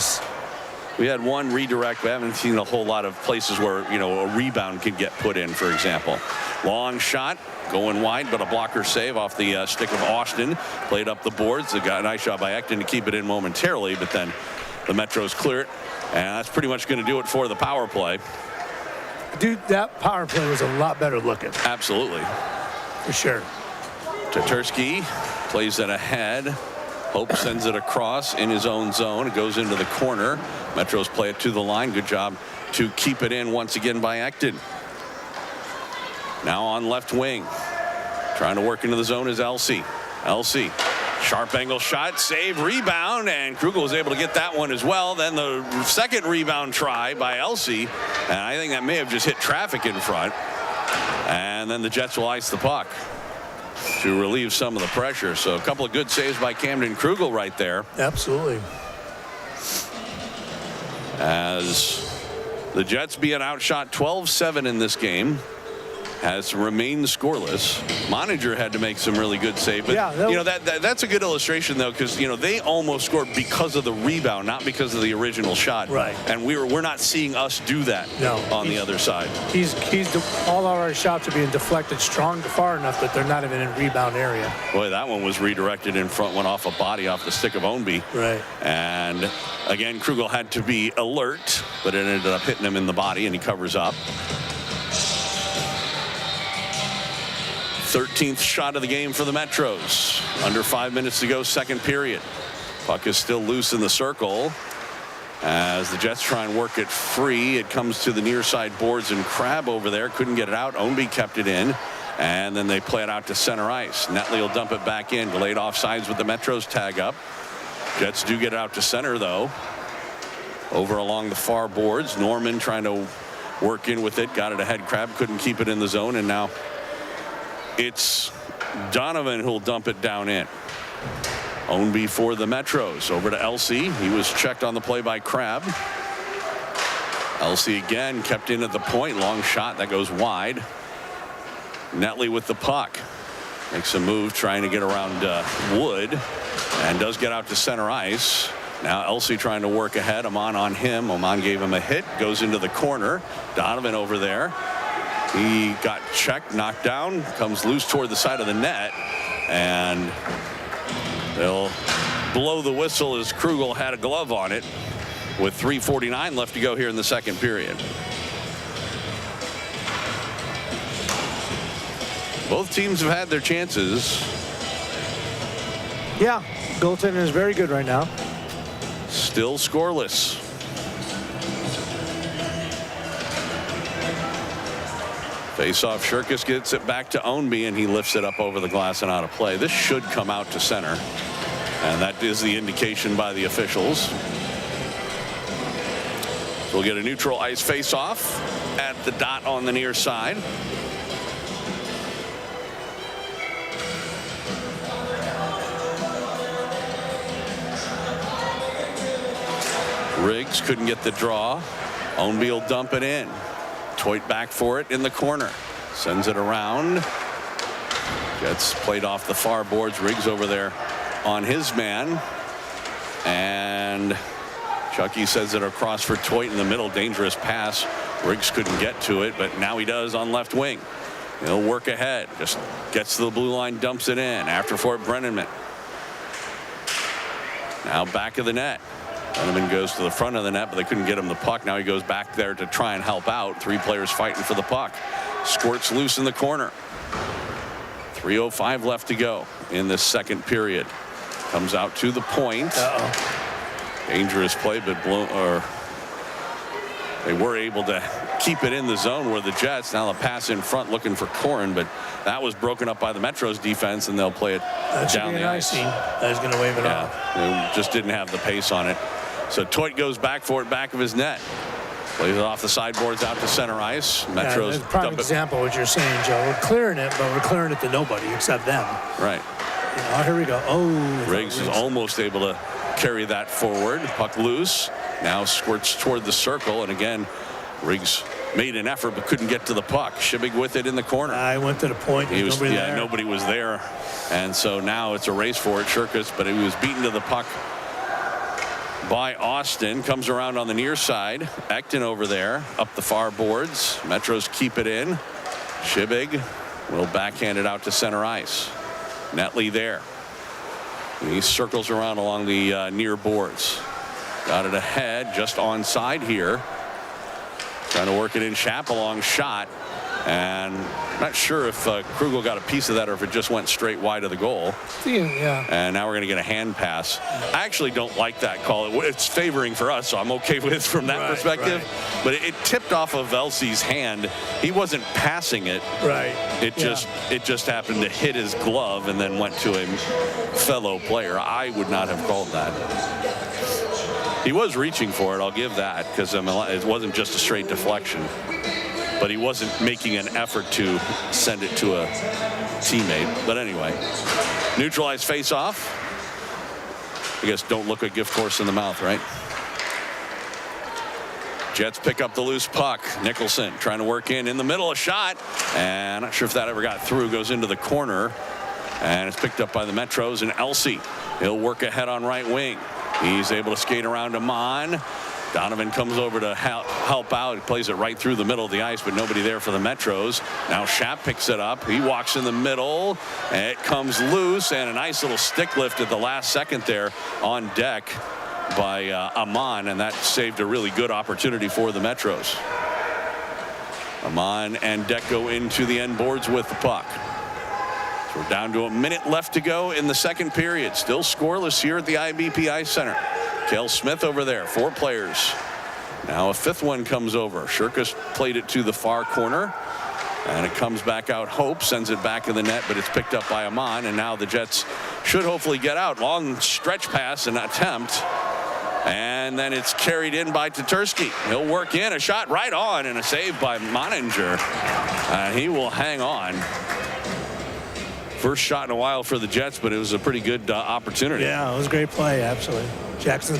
we had one redirect. We haven't seen a whole lot of places where, you know, a rebound could get put in, for example. Long shot going wide, but a blocker save off the stick of Austin. Played up the boards. They got a nice shot by Ekton to keep it in momentarily, but then the Metros clear it. And that's pretty much going to do it for the power play. Dude, that power play was a lot better looking. Absolutely. For sure. Tatursky plays it ahead. Hope sends it across in his own zone. It goes into the corner. Metros play it to the line. Good job to keep it in once again by Ekton. Now on left wing. Trying to work into the zone is Elsie. Elsie. Sharp angle shot, save, rebound, and Krugel was able to get that one as well. Then the second rebound try by Elsie, and I think that may have just hit traffic in front. And then the Jets will ice the puck to relieve some of the pressure. So a couple of good saves by Camden Krugel right there. Absolutely. As the Jets being outshot 12-7 in this game, has remained scoreless. Moninger had to make some really good saves, but yeah, you know that's a good illustration though, because you know they almost scored because of the rebound, not because of the original shot. Right. And we're not seeing us do that on the other side. All of our shots are being deflected far enough that they're not even in rebound area. Boy, that one was redirected in front, went off a body off the stick of Ownby. Right. And again, Krugel had to be alert, but it ended up hitting him in the body, and he covers up. 13th shot of the game for the Metros. Under 5 minutes to go, second period. Puck is still loose in the circle as the Jets try and work it free. It comes to the near side boards, and Crab over there couldn't get it out. Ownby kept it in, and then they play it out to center ice. Netley will dump it back in. Delayed offsides with the Metros tag up. Jets do get it out to center though. Over along the far boards. Norman trying to work in with it. Got it ahead. Crab couldn't keep it in the zone, and now it's Donovan who'll dump it down in. Ownby for the Metros. Over to Elsey. He was checked on the play by Crabb. Elsey again kept in at the point. Long shot that goes wide. Netley with the puck. Makes a move trying to get around Wood. And does get out to center ice. Now Elsey trying to work ahead. Amon on him. Amon gave him a hit. Goes into the corner. Donovan over there. He got checked, knocked down, comes loose toward the side of the net, and they'll blow the whistle as Krugel had a glove on it with 3:49 left to go here in the second period. Both teams have had their chances. Yeah, goaltending is very good right now. Still scoreless. Face-off, Shirkus gets it back to Ownby, and he lifts it up over the glass and out of play. This should come out to center, and that is the indication by the officials. So we'll get a neutral ice face-off at the dot on the near side. Riggs couldn't get the draw. Ownby will dump it in. Toit back for it in the corner. Sends it around. Gets played off the far boards. Riggs over there on his man. And Chucky sends it across for Toit in the middle. Dangerous pass. Riggs couldn't get to it, but now he does on left wing. He'll work ahead. Just gets to the blue line, dumps it in. After for it, Brenneman. Now back of the net. Brenneman goes to the front of the net, but they couldn't get him the puck. Now he goes back there to try and help out. Three players fighting for the puck. Squirts loose in the corner. 3:05 left to go in this second period. Comes out to the point. Dangerous play, but they were able to keep it in the zone where the Jets. Now the pass in front looking for Corrin, but that was broken up by the Metros defense, and they'll play it down the ice. That's going to wave it off. They just didn't have the pace on it. So Toit goes back for it, back of his net. Plays it off the sideboards out to center ice. Metros. That's a prime example of what you're saying, Joe. We're clearing it, but we're clearing it to nobody except them. Right. Oh, here we go. Oh. Riggs is almost able to carry that forward. Puck loose. Now squirts toward the circle, and again, Riggs made an effort but couldn't get to the puck. Shibig with it in the corner. I went to the point. Nobody was there. And so now it's a race for it. Shirkus, but he was beaten to the puck by Austin. Comes around on the near side. Ekton over there up the far boards. Metros keep it in. Shibig will backhand it out to center ice. Netley there. And he circles around along the near boards. Got it ahead, just onside here. Trying to work it in. Chapelong shot. And I'm not sure if Krugel got a piece of that or if it just went straight wide of the goal. Yeah. And now we're going to get a hand pass. I actually don't like that call. It's favoring for us, so I'm okay with it from that perspective. Right. But it tipped off of Elsey's hand. He wasn't passing it. Right. It just happened to hit his glove and then went to a fellow player. I would not have called that. He was reaching for it, I'll give that, because it wasn't just a straight deflection. But he wasn't making an effort to send it to a teammate. But anyway, neutralized face-off. I guess don't look a gift horse in the mouth, right? Jets pick up the loose puck. Nicholson trying to work in the middle, a shot. And I'm not sure if that ever got through. Goes into the corner. And it's picked up by the Metros and Elsey. He'll work ahead on right wing. He's able to skate around Amon. Donovan comes over to help out. He plays it right through the middle of the ice, but nobody there for the Metros. Now Schaap picks it up. He walks in the middle. And it comes loose, and a nice little stick lift at the last second there on deck by Amon, and that saved a really good opportunity for the Metros. Amon and Deck go into the end boards with the puck. So we're down to a minute left to go in the second period. Still scoreless here at the IBP Ice Center. Cale Smith over there, 4 players. Now a 5th one comes over. Shirkus played it to the far corner, and it comes back out. Hope sends it back in the net, but it's picked up by Amon, and now the Jets should hopefully get out. Long stretch pass and attempt, and then it's carried in by Tatursky. He'll work in, a shot right on, and a save by Moninger. He will hang on. First shot in a while for the Jets, but it was a pretty good opportunity. Yeah, it was a great play, absolutely. Jasper's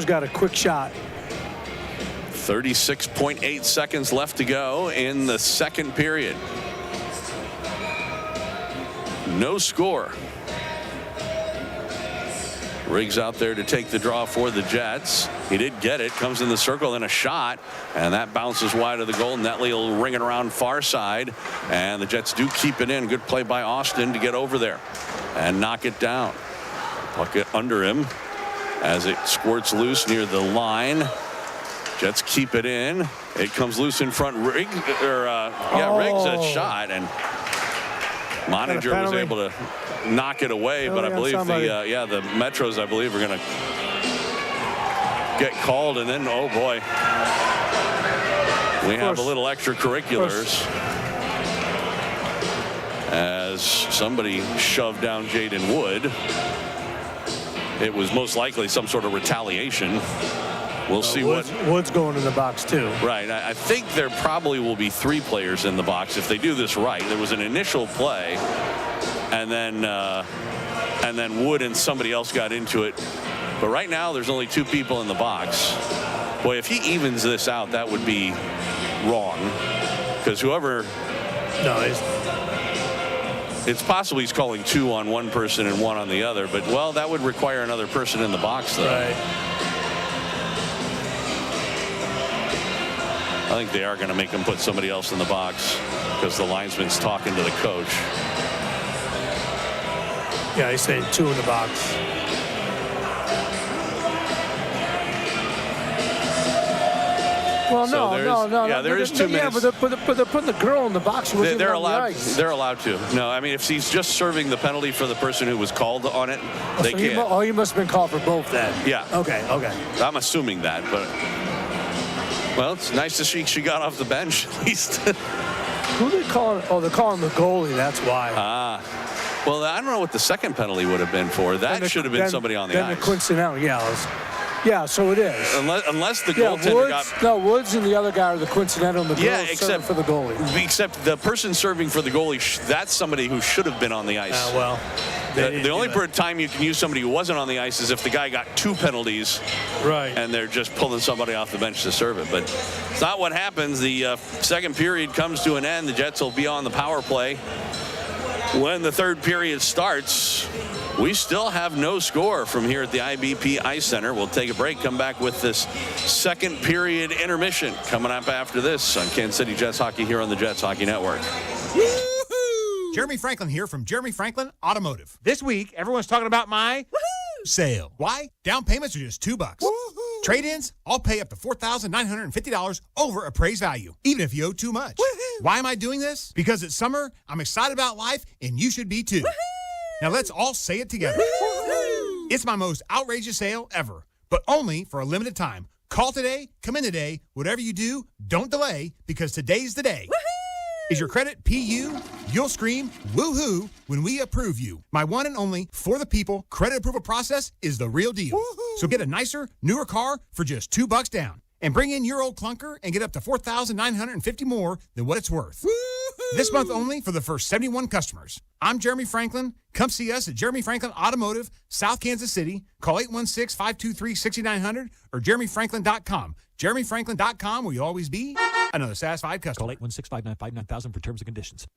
got a quick shot. 36.8 seconds left to go in the second period. No score. Riggs out there to take the draw for the Jets. He did get it. Comes in the circle and a shot. And that bounces wide of the goal. Netley will ring it around far side. And the Jets do keep it in. Good play by Austin to get over there and knock it down. Puck it under him as it squirts loose near the line. Jets keep it in. It comes loose in front. Riggs a shot. And Moniger was able to knock it away, but I believe the Metros, I believe, are going to get called, and then, oh boy, we have a little extracurriculars as somebody shoved down Jaden Wood. It was most likely some sort of retaliation. We'll see Wood's going in the box too. Right. I think there probably will be 3 players in the box if they do this right. There was an initial play, and then Wood and somebody else got into it. But right now there's only 2 people in the box. Boy, if he evens this out, that would be wrong, because whoever. No, it's possible he's calling 2 on one person and 1 on the other, but well, that would require another person in the box, though. Right. I think they are going to make him put somebody else in the box because the linesman's talking to the coach. Yeah, he's saying 2 in the box. Well, no. Yeah, there is 2 minutes. Yeah, but they're putting the girl in the box. They're allowed. They're allowed to. No, I mean, if he's just serving the penalty for the person who was called on it, they can't. He must have been called for both then. Yeah. Okay. I'm assuming that, but. Well, it's nice to see she got off the bench at least. Who are they calling? Oh, they're calling the goalie. That's why. Well, I don't know what the second penalty would have been for. That should have been somebody on the ice. Then the coincidental, yeah, so it is. Unless the goaltender got. Woods and the other guy are the coincidental, and the girl except for the goalie. Except the person serving for the goalie, that's somebody who should have been on the ice. Well. The only time you can use somebody who wasn't on the ice is if the guy got 2 penalties, right? And they're just pulling somebody off the bench to serve it. But it's not what happens. The second period comes to an end. The Jets will be on the power play when the third period starts. We still have no score from here at the IBP Ice Center. We'll take a break, come back with this second period intermission coming up after this on Kansas City Jets Hockey here on the Jets Hockey Network. Jeremy Franklin here from Jeremy Franklin Automotive. This week, everyone's talking about my sale. Why? Down payments are just $2. Trade-ins, I'll pay up to $4,950 over appraised value, even if you owe too much. Why am I doing this? Because it's summer, I'm excited about life, and you should be too. Now let's all say it together. It's my most outrageous sale ever, but only for a limited time. Call today, come in today, whatever you do, don't delay, because today's the day. Is your credit PU? You'll scream woohoo when we approve you. My one and only for the people credit approval process is the real deal. Woo-hoo. So get a nicer, newer car for just $2 down. And bring in your old clunker and get up to $4,950 more than what it's worth. Woo-hoo. This month only for the first 71 customers. I'm Jeremy Franklin. Come see us at Jeremy Franklin Automotive, South Kansas City. Call 816-523-6900 or jeremyfranklin.com. jeremyfranklin.com will you always be another satisfied customer. Call 816-595-9000 for terms and conditions.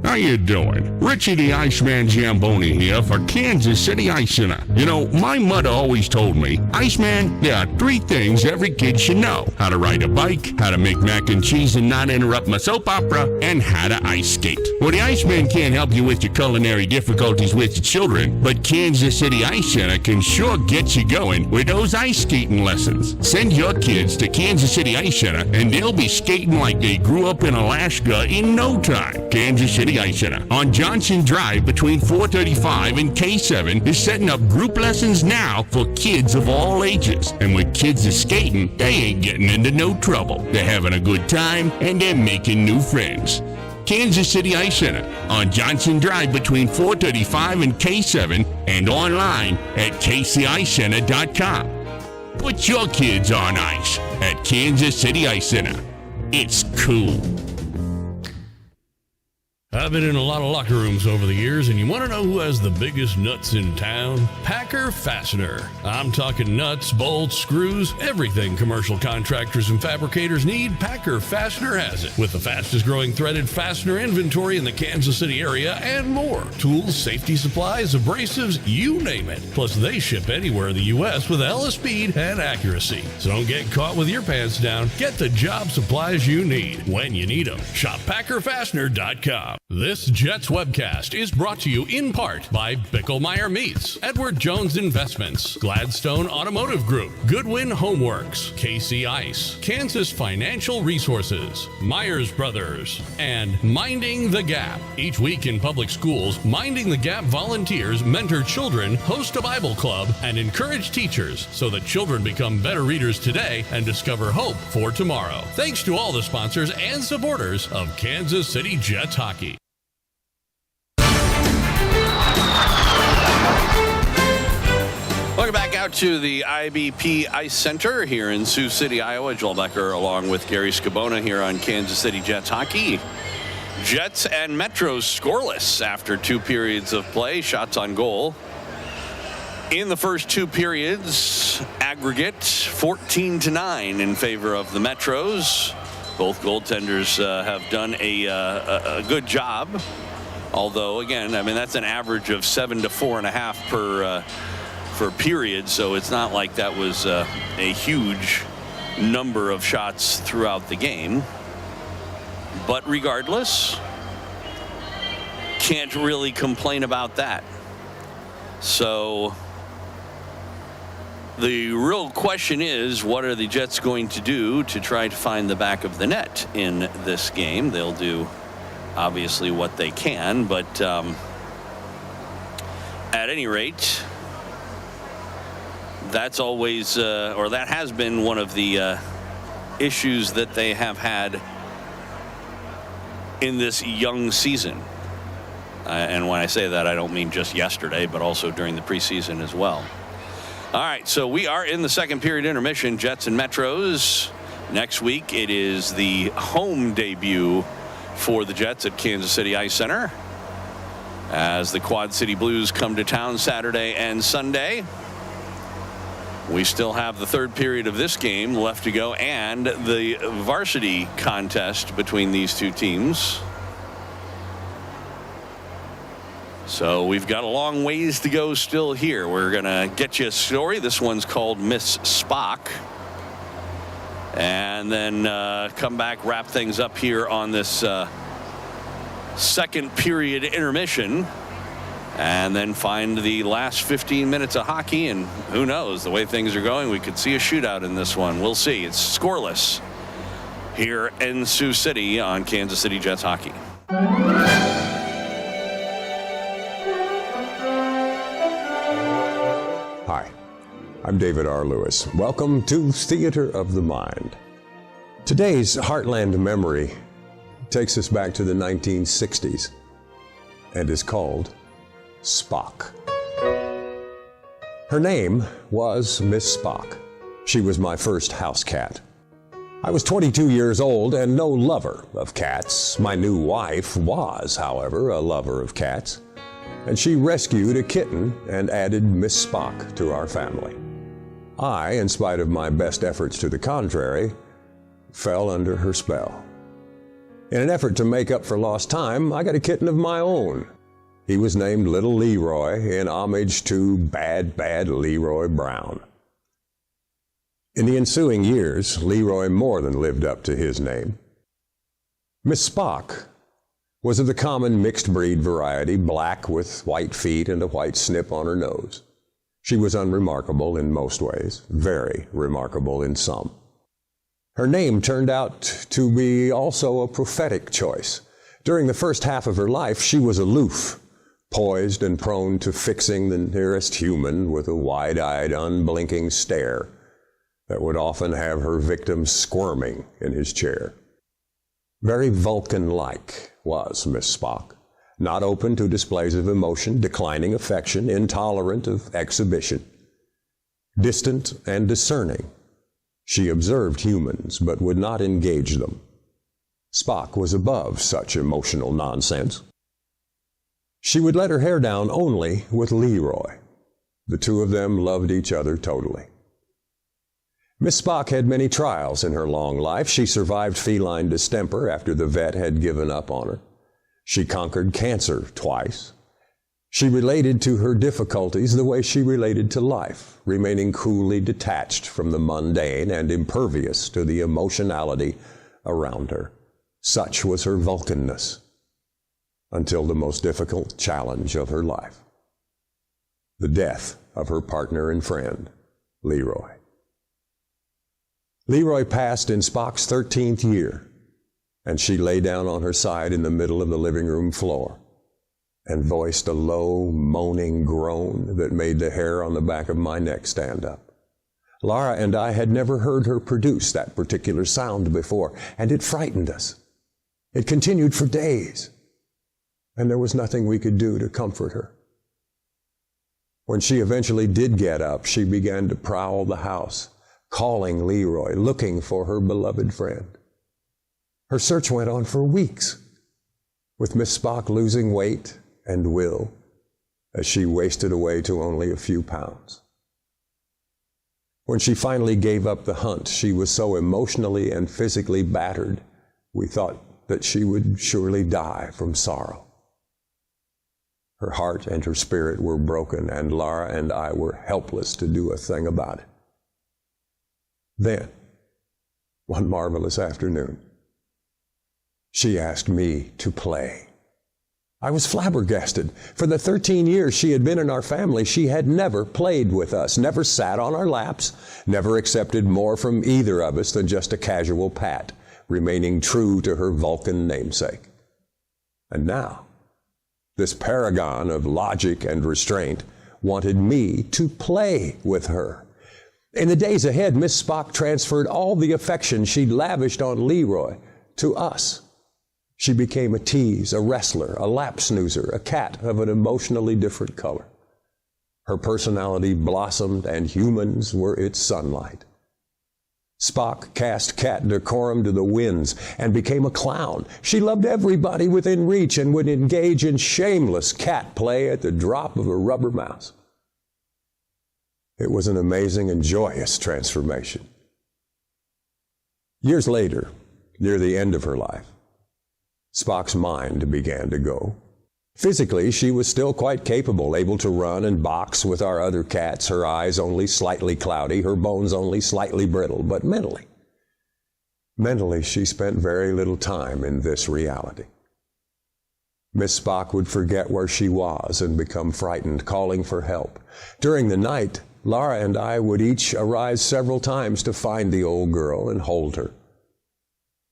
How you doing? Richie the Iceman Zamboni here for Kansas City Ice Center. You know, my mother always told me, Iceman, there are 3 things every kid should know. How to ride a bike, how to make mac and cheese and not interrupt my soap opera, and how to ice skate. Well, the Iceman can't help you with your culinary difficulties with your children, but Kansas City Ice Center can sure get you going with those ice skating lessons. Send your kids to Kansas City Ice Center, and they'll be skating like they grew up in Alaska in no time. Kansas City Ice Center on Johnson Drive between 435 and K7 is setting up group lessons now for kids of all ages. And with kids are skating, they ain't getting into no trouble. They're having a good time and they're making new friends. Kansas City Ice Center on Johnson Drive between 435 and K7 and online at kcicecenter.com. Put your kids on ice at Kansas City Ice Center. It's cool. I've been in a lot of locker rooms over the years, and you want to know who has the biggest nuts in town? Packer Fastener. I'm talking nuts, bolts, screws, everything commercial contractors and fabricators need, Packer Fastener has it. With the fastest growing threaded fastener inventory in the Kansas City area and more. Tools, safety supplies, abrasives, you name it. Plus, they ship anywhere in the U.S. with hella speed and accuracy. So don't get caught with your pants down. Get the job supplies you need when you need them. Shop PackerFastener.com. This Jets webcast is brought to you in part by Bicklemeyer Meats, Edward Jones Investments, Gladstone Automotive Group, Goodwin Homeworks, KC Ice, Kansas Financial Resources, Myers Brothers, and Minding the Gap. Each week in public schools, Minding the Gap volunteers mentor children, host a Bible club, and encourage teachers so that children become better readers today and discover hope for tomorrow. Thanks to all the sponsors and supporters of Kansas City Jets hockey. Welcome back out to the IBP Ice Center here in Sioux City, Iowa. Joel Becker along with Gary Scabona here on Kansas City Jets hockey. Jets and Metros scoreless after 2 periods of play. Shots on goal. In the first 2 periods, aggregate 14-9 in favor of the Metros. Both goaltenders have done a good job. Although, again, I mean, that's an average of 7 to 4.5 per period, so it's not like that was a huge number of shots throughout the game. But regardless, can't really complain about that. So the real question is, what are the Jets going to do to try to find the back of the net in this game? They'll do obviously what they can, but at any rate, that's always or that has been one of the issues that they have had in this young season. And when I say that, I don't mean just yesterday, but also during the preseason as well. All right, so we are in the second period intermission, Jets and Metros. Next week, it is the home debut for the Jets at Kansas City Ice Center as the Quad City Blues come to town Saturday and Sunday. We still have the third period of this game left to go and the varsity contest between these two teams. So we've got a long ways to go still here. We're going to get you a story. This one's called Miss Spock. And then come back, wrap things up here on this second period intermission. And then find the last 15 minutes of hockey. And who knows, the way things are going, we could see a shootout in this one. We'll see. It's scoreless here in Sioux City on Kansas City Jets hockey. Hi, I'm David R. Lewis. Welcome to Theater of the Mind. Today's Heartland memory takes us back to the 1960s and is called Spock. Her name was Miss Spock. She was my first house cat. I was 22 years old and no lover of cats. My new wife was, however, a lover of cats, and she rescued a kitten and added Miss Spock to our family. I, in spite of my best efforts to the contrary, fell under her spell. In an effort to make up for lost time, I got a kitten of my own. He was named Little Leroy in homage to bad Leroy Brown. In the ensuing years, Leroy more than lived up to his name. Miss Spock was of the common mixed breed variety, black with white feet and a white snip on her nose. She was unremarkable in most ways, very remarkable in some. Her name turned out to be also a prophetic choice. During the first half of her life, she was aloof, poised and prone to fixing the nearest human with a wide-eyed, unblinking stare that would often have her victim squirming in his chair. Very Vulcan-like was Miss Spock, not open to displays of emotion, declining affection, intolerant of exhibition. Distant and discerning, she observed humans but would not engage them. Spock was above such emotional nonsense. She would let her hair down only with Leroy. The two of them loved each other totally. Miss Spock had many trials in her long life. She survived feline distemper after the vet had given up on her. She conquered cancer twice. She related to her difficulties the way she related to life, remaining coolly detached from the mundane and impervious to the emotionality around her. Such was her Vulcanness, until the most difficult challenge of her life, the death of her partner and friend, Leroy. Leroy passed in Spock's 13th year, and she lay down on her side in the middle of the living room floor and voiced a low, moaning groan that made the hair on the back of my neck stand up. Laura and I had never heard her produce that particular sound before, and it frightened us. It continued for days, and there was nothing we could do to comfort her. When she eventually did get up, she began to prowl the house, calling Leroy, looking for her beloved friend. Her search went on for weeks, with Miss Spock losing weight and will as she wasted away to only a few pounds. When she finally gave up the hunt, she was so emotionally and physically battered, we thought that she would surely die from sorrow. Her heart and her spirit were broken, and Laura and I were helpless to do a thing about it. Then, one marvelous afternoon, she asked me to play. I was flabbergasted. For the 13 years she had been in our family, she had never played with us, never sat on our laps, never accepted more from either of us than just a casual pat, remaining true to her Vulcan namesake. And now, this paragon of logic and restraint wanted me to play with her. In the days ahead, Miss Spock transferred all the affection she'd lavished on Leroy to us. She became a tease, a wrestler, a lap snoozer, a cat of an emotionally different color. Her personality blossomed, and humans were its sunlight. Spock cast cat decorum to the winds and became a clown. She loved everybody within reach and would engage in shameless cat play at the drop of a rubber mouse. It was an amazing and joyous transformation. Years later, near the end of her life, Spock's mind began to go. Physically, she was still quite capable, able to run and box with our other cats, her eyes only slightly cloudy, her bones only slightly brittle, but mentally, she spent very little time in this reality. Miss Spock would forget where she was and become frightened, calling for help. During the night, Laura and I would each arise several times to find the old girl and hold her,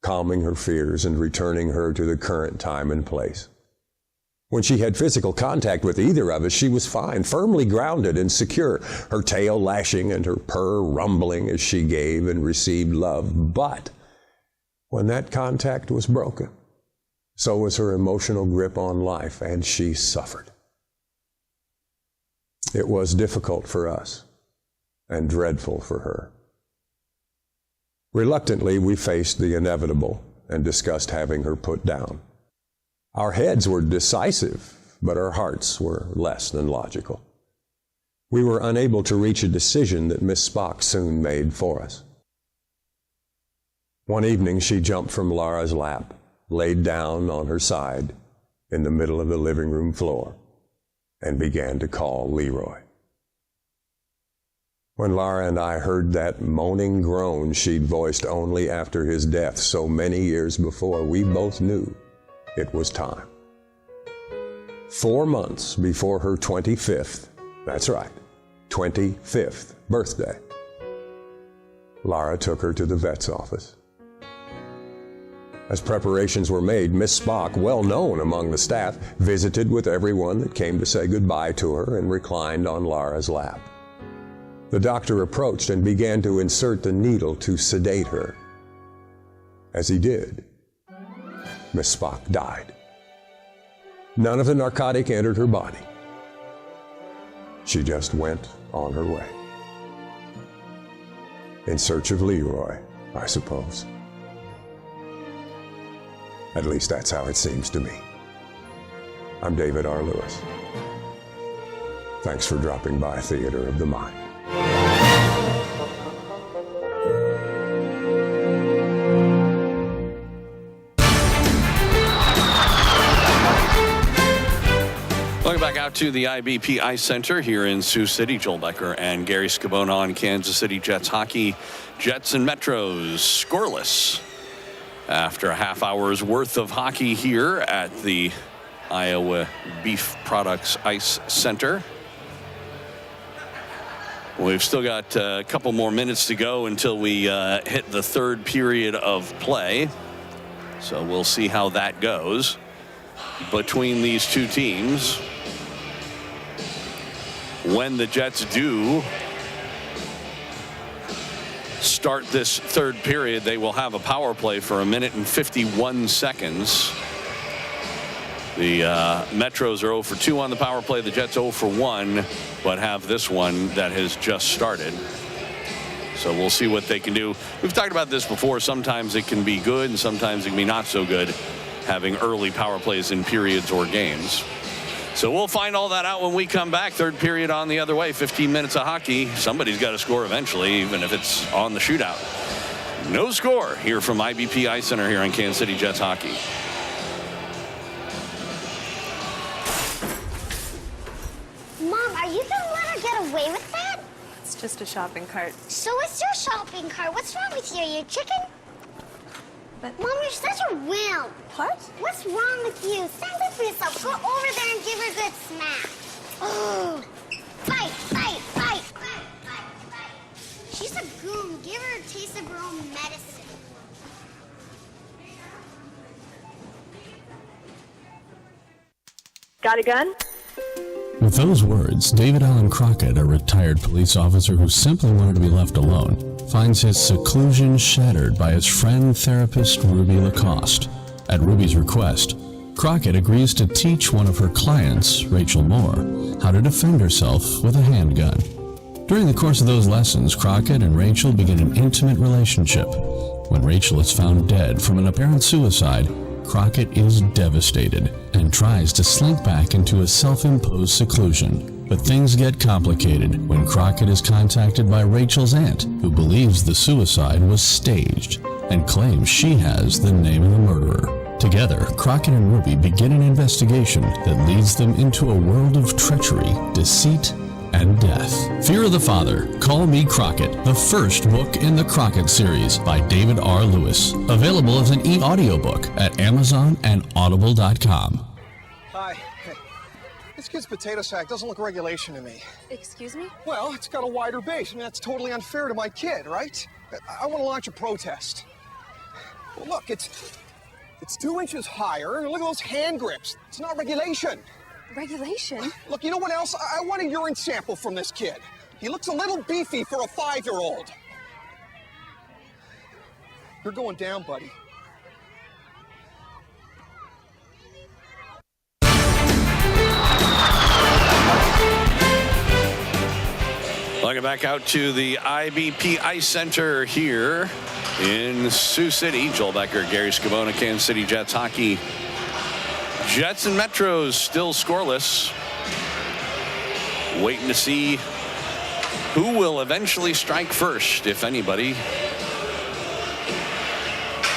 calming her fears and returning her to the current time and place. When she had physical contact with either of us, she was fine, firmly grounded and secure, her tail lashing and her purr rumbling as she gave and received love. But when that contact was broken, so was her emotional grip on life, and she suffered. It was difficult for us and dreadful for her. Reluctantly, we faced the inevitable and discussed having her put down. Our heads were decisive, but our hearts were less than logical. We were unable to reach a decision that Miss Spock soon made for us. One evening, she jumped from Laura's lap, laid down on her side in the middle of the living room floor, and began to call Leroy. When Laura and I heard that moaning groan she'd voiced only after his death so many years before, we both knew it was time. 4 months before her 25th, that's right, 25th birthday, Laura took her to the vet's office. As preparations were made, Miss Spock, well known among the staff, visited with everyone that came to say goodbye to her and reclined on Laura's lap. The doctor approached and began to insert the needle to sedate her. As he did, Miss Spock died. None of the narcotic entered her body. She just went on her way. In search of Leroy, I suppose. At least that's how it seems to me. I'm David R. Lewis. Thanks for dropping by Theater of the Mind. Welcome back out to the IBP Ice Center here in Sioux City. Joel Becker and Gary Scabona on Kansas City Jets hockey. Jets and Metros scoreless after a half hour's worth of hockey here at the Iowa Beef Products Ice Center. We've still got a couple more minutes to go until we hit the third period of play. So we'll see how that goes between these two teams. When the Jets do start this third period, they will have a power play for 1 minute and 51 seconds. The Metros are 0 for 2 on the power play. The Jets 0 for 1, but have this one that has just started. So we'll see what they can do. We've talked about this before. Sometimes it can be good and sometimes it can be not so good, having early power plays in periods or games. So we'll find all that out when we come back. Third period on the other way. 15 minutes of hockey. Somebody's got to score eventually, even if it's on the shootout. No score here from IBP Ice Center here on Kansas City Jets hockey. Mom, are you gonna let her get away with that? It's just a shopping cart. So it's your shopping cart. What's wrong with you? You're chicken? But Mom, you're such a wimp. what? What's wrong with you? Stand up for yourself. Go over there and give her a good smack. Oh, fight, fight, fight, fight, fight, fight. She's a goon. Give her a taste of her own medicine. Got a gun? With those words, David Allen Crockett, a retired police officer who simply wanted to be left alone, finds his seclusion shattered by his friend therapist Ruby Lacoste. At Ruby's request, Crockett agrees to teach one of her clients, Rachel Moore, how to defend herself with a handgun. During the course of those lessons, Crockett and Rachel begin an intimate relationship. When Rachel is found dead from an apparent suicide, Crockett is devastated and tries to slink back into a self-imposed seclusion. But things get complicated when Crockett is contacted by Rachel's aunt, who believes the suicide was staged and claims she has the name of the murderer. Together, Crockett and Ruby begin an investigation that leads them into a world of treachery, deceit, and death. Fear of the Father, Call Me Crockett, the first book in the Crockett series by David R. Lewis. Available as an e-audiobook at Amazon and Audible.com. Hi. Hey. This kid's potato sack doesn't look regulation to me. Excuse me? Well, it's got a wider base. I mean, that's totally unfair to my kid, right? I want to launch a protest. Well, look, it's 2 inches higher, and look at those hand grips. It's not regulation. Regulation? Look, you know what else? I want a urine sample from this kid. He looks a little beefy for a 5-year-old. You're going down, buddy. Welcome back out to the IBP Ice Center here in Sioux City. Joel Becker, Gary Scabona, Kansas City Jets hockey. Jets and Metros still scoreless. Waiting to see who will eventually strike first, if anybody.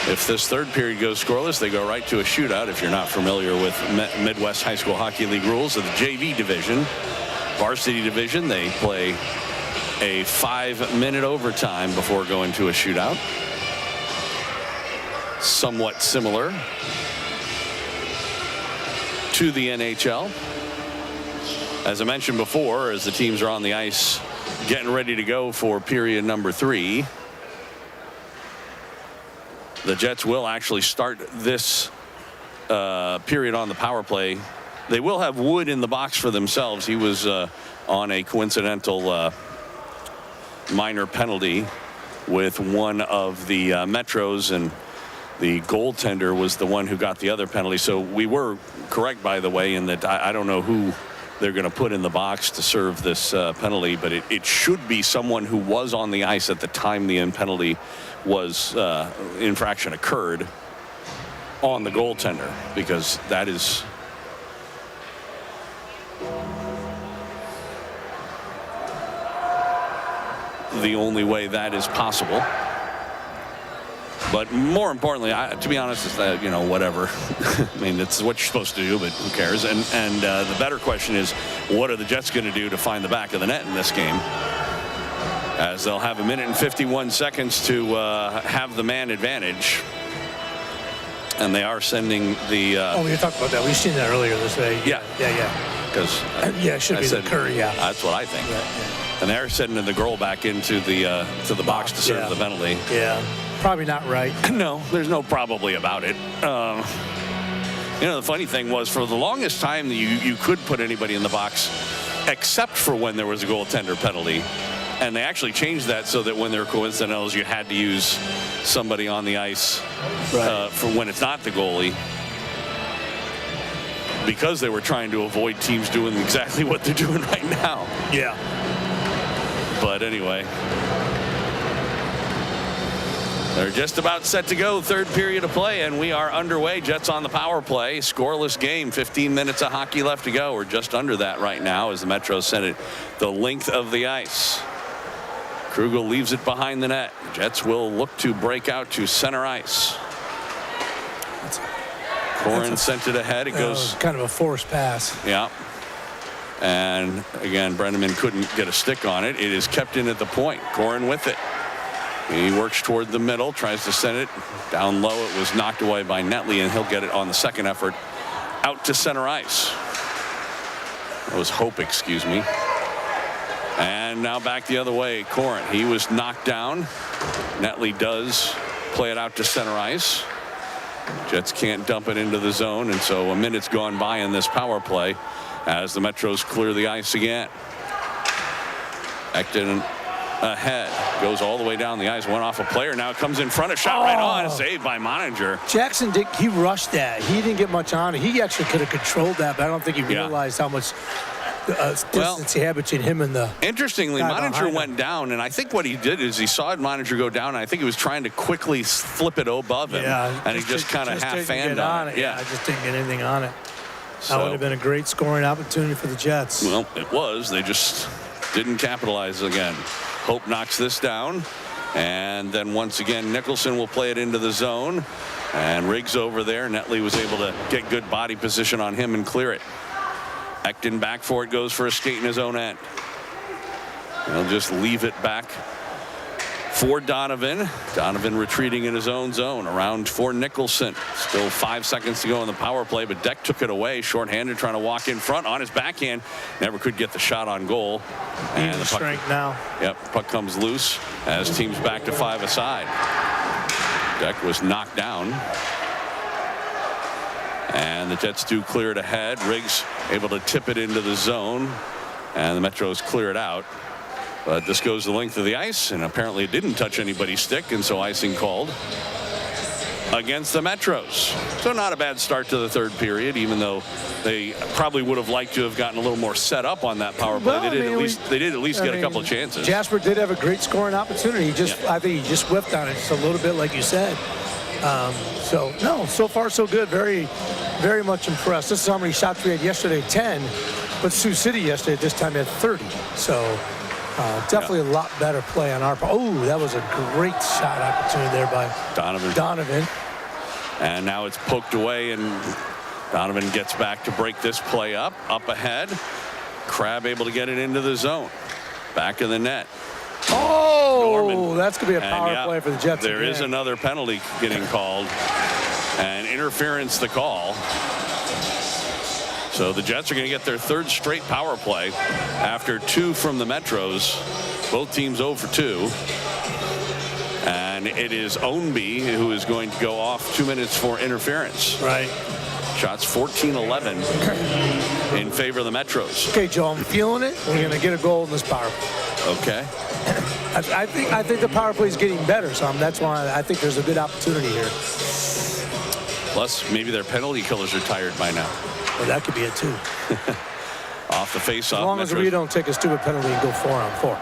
If this third period goes scoreless, they go right to a shootout. If you're not familiar with Midwest High School Hockey League rules of the JV division, varsity division, they play a 5-minute overtime before going to a shootout. Somewhat similar to the NHL. As I mentioned before, as the teams are on the ice getting ready to go for period number 3, the Jets will actually start this period on the power play. They will have Wood in the box for themselves. He was on a coincidental minor penalty with one of the Metros, and the goaltender was the one who got the other penalty. So we were correct, by the way, in that I don't know who they're going to put in the box to serve this penalty, but it should be someone who was on the ice at the time the penalty was infraction occurred on the goaltender, because that is the only way that is possible. But more importantly, to be honest, it's that, whatever. I mean, it's what you're supposed to do, but who cares? And the better question is, what are the Jets going to do to find the back of the net in this game? As they'll have 1 minute and 51 seconds to have the man advantage. And they are sending the... we were talking about that. We've seen that earlier this day. Yeah. Because it should be the Curry, That's what I think. Yeah. And they're sending the girl back into the box to serve the penalty. Yeah, probably not right. No, there's no probably about it. The funny thing was, for the longest time, you could put anybody in the box except for when there was a goaltender penalty. And they actually changed that so that when there were coincidentals, you had to use somebody on the ice for when it's not the goalie. Because they were trying to avoid teams doing exactly what they're doing right now. Yeah. But anyway, they're just about set to go. Third period of play, and we are underway. Jets on the power play. Scoreless game. 15 minutes of hockey left to go. We're just under that right now as the Metros send it the length of the ice. Krugel leaves it behind the net. Jets will look to break out to center ice. Corin sent it ahead. It goes kind of a forced pass. Yeah. And again, Brenneman couldn't get a stick on it. It is kept in at the point. Corin with it. He works toward the middle, tries to send it down low. It was knocked away by Netley, and he'll get it on the second effort out to center ice. That was Hope, excuse me. And now back the other way. Corin, he was knocked down. Netley does play it out to center ice. Jets can't dump it into the zone, and so a minute's gone by in this power play as the Metros clear the ice again. Ekton ahead, goes all the way down the ice, went off a player, now it comes in front, a shot right on, saved by Moninger. Jackson, he rushed that. He didn't get much on it. He actually could have controlled that, but I don't think he realized how much distance he had between him and the... Interestingly, Moninger went down, and I think what he did is he saw Moninger go down, and I think he was trying to quickly flip it above him, and he just kind of half-fanned on it. Yeah, I just didn't get anything on it. That would have been a great scoring opportunity for the Jets. Well, it was. They just didn't capitalize again. Hope knocks this down, and then once again, Nicholson will play it into the zone, and Riggs over there. Netley was able to get good body position on him and clear it. Ekton back for it, goes for a skate in his own end. He'll just leave it back for Donovan. Donovan retreating in his own zone. Around for Nicholson. Still 5 seconds to go in the power play, but Deck took it away. Shorthanded, trying to walk in front on his backhand. Never could get the shot on goal. And the puck, strength now. Yep, puck comes loose as teams back to 5 aside. Deck was knocked down. And the Jets do clear it ahead. Riggs able to tip it into the zone, and the Metros clear it out. But this goes the length of the ice, and apparently it didn't touch anybody's stick, and so icing called against the Metros. So not a bad start to the third period, even though they probably would have liked to have gotten a little more set up on that power play. They did at least get a couple of chances. Jasper did have a great scoring opportunity. I think he just whiffed on it just a little bit, like you said. So far so good. Very, very much impressed. This is how many shots we had yesterday, 10. But Sioux City yesterday at this time had 30. So definitely a lot better play on our part. Oh, that was a great shot opportunity there by Donovan. And now it's poked away, and Donovan gets back to break this play up ahead. Crab able to get it into the zone. Back of the net. Oh, Norman. That's going to be a power play for the Jets. There is another penalty getting called, and interference the call. So the Jets are going to get their third straight power play after 2 from the Metros. Both teams 0 for 2. And it is Ownby who is going to go off 2 minutes for interference. Right. Shots 14-11 in favor of the Metros. Okay, Joe, I'm feeling it. We're going to get a goal in this power play. Okay. I think the power play is getting better, so that's why I think there's a good opportunity here. Plus, maybe their penalty killers are tired by now. Well, that could be it, too. Off the face-off. As long as we don't take a stupid penalty and go 4-on-4.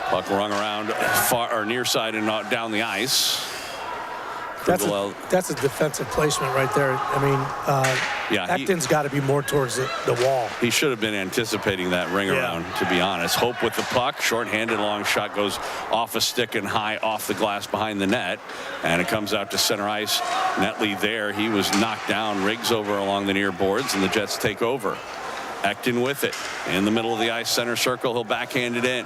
Puck rung around far or near side and not down the ice. That's a defensive placement right there. I mean, Yeah, Acton's got to be more towards the wall. He should have been anticipating that ring around, to be honest. Hope with the puck. Short-handed long shot goes off a stick and high off the glass behind the net. And it comes out to center ice. Netley there. He was knocked down. Riggs over along the near boards, and the Jets take over. Acton with it. In the middle of the ice center circle. He'll backhand it in.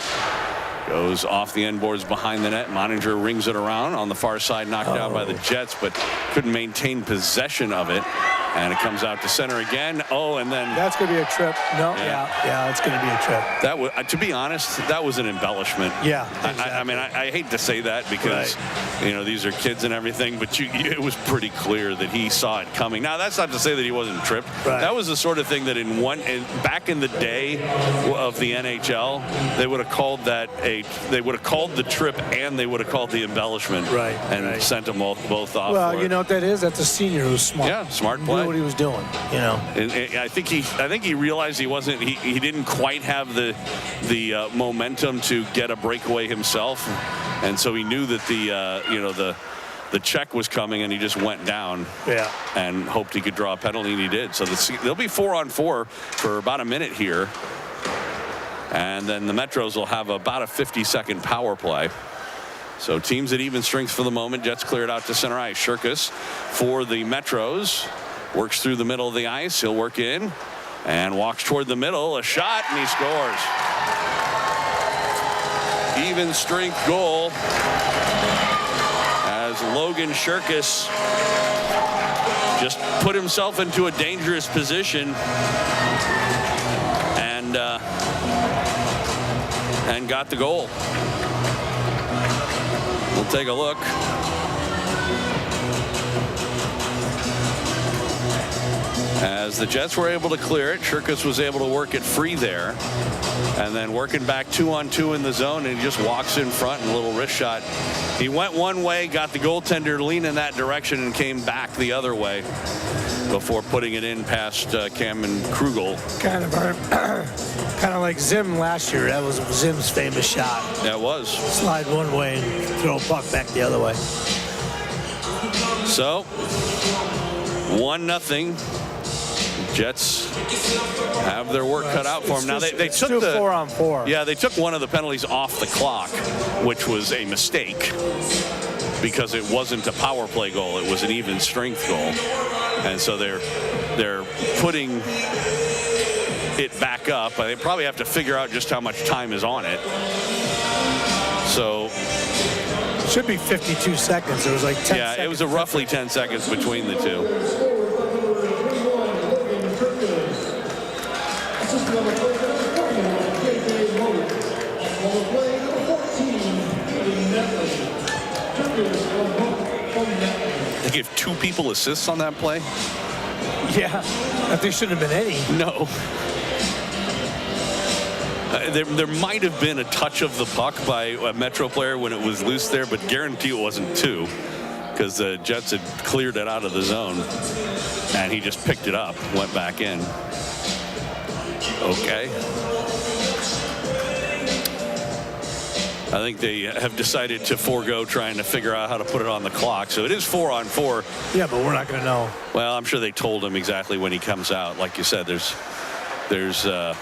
Goes off the end boards behind the net. Moninger rings it around on the far side, knocked down by the Jets, but couldn't maintain possession of it. And it comes out to center again. Oh, and then that's going to be a trip. No, yeah, it's going to be a trip. That was, to be honest, that was an embellishment. Yeah, exactly. I mean, I hate to say that because you know these are kids and everything, but it was pretty clear that he saw it coming. Now, that's not to say that he wasn't tripped. Right. That was the sort of thing that back in the day of the NHL, they would have called that they would have called the trip and they would have called the embellishment. Right. And sent them both off. Well, for you know what that is? That's a senior who's smart. Yeah, smart play. Knew what he was doing. You know. And I think he realized he didn't quite have the momentum to get a breakaway himself, and so he knew that the check was coming, and he just went down. Yeah. And hoped he could draw a penalty, and he did. So they'll be 4-on-4 for about a minute here, and then the Metros will have about a 50-second power play. So teams at even strength for the moment. Jets cleared out to center ice. Shirkus for the Metros. Works through the middle of the ice. He'll work in and walks toward the middle. A shot, and he scores. Even strength goal as Logan Shirkus just put himself into a dangerous position and got the goal. We'll take a look. As the Jets were able to clear it, Shirkus was able to work it free there. And then working back 2-on-2 in the zone, and he just walks in front and a little wrist shot. He went one way, got the goaltender to lean in that direction, and came back the other way before putting it in past Cameron Krugel. Kind of like Zim last year. That was Zim's famous shot. That was. Slide one way and throw a puck back the other way. So, 1-0. Jets have their work cut out for them. Now they took the 4-on-4. Yeah, they took one of the penalties off the clock, which was a mistake because it wasn't a power play goal. It was an even strength goal, and so they're putting it back up. They probably have to figure out just how much time is on it. So. Should be 52 seconds. It was like 10 seconds. Yeah, it was roughly 10 seconds between the two. They gave 2 people assists on that play? Yeah, there shouldn't have been any. No. There might have been a touch of the puck by a Metro player when it was loose there, but guarantee it wasn't 2 because the Jets had cleared it out of the zone, and he just picked it up, went back in. Okay. I think they have decided to forego trying to figure out how to put it on the clock. So it is 4-on-4. Yeah, but we're not going to know. Well, I'm sure they told him exactly when he comes out. Like you said, there's about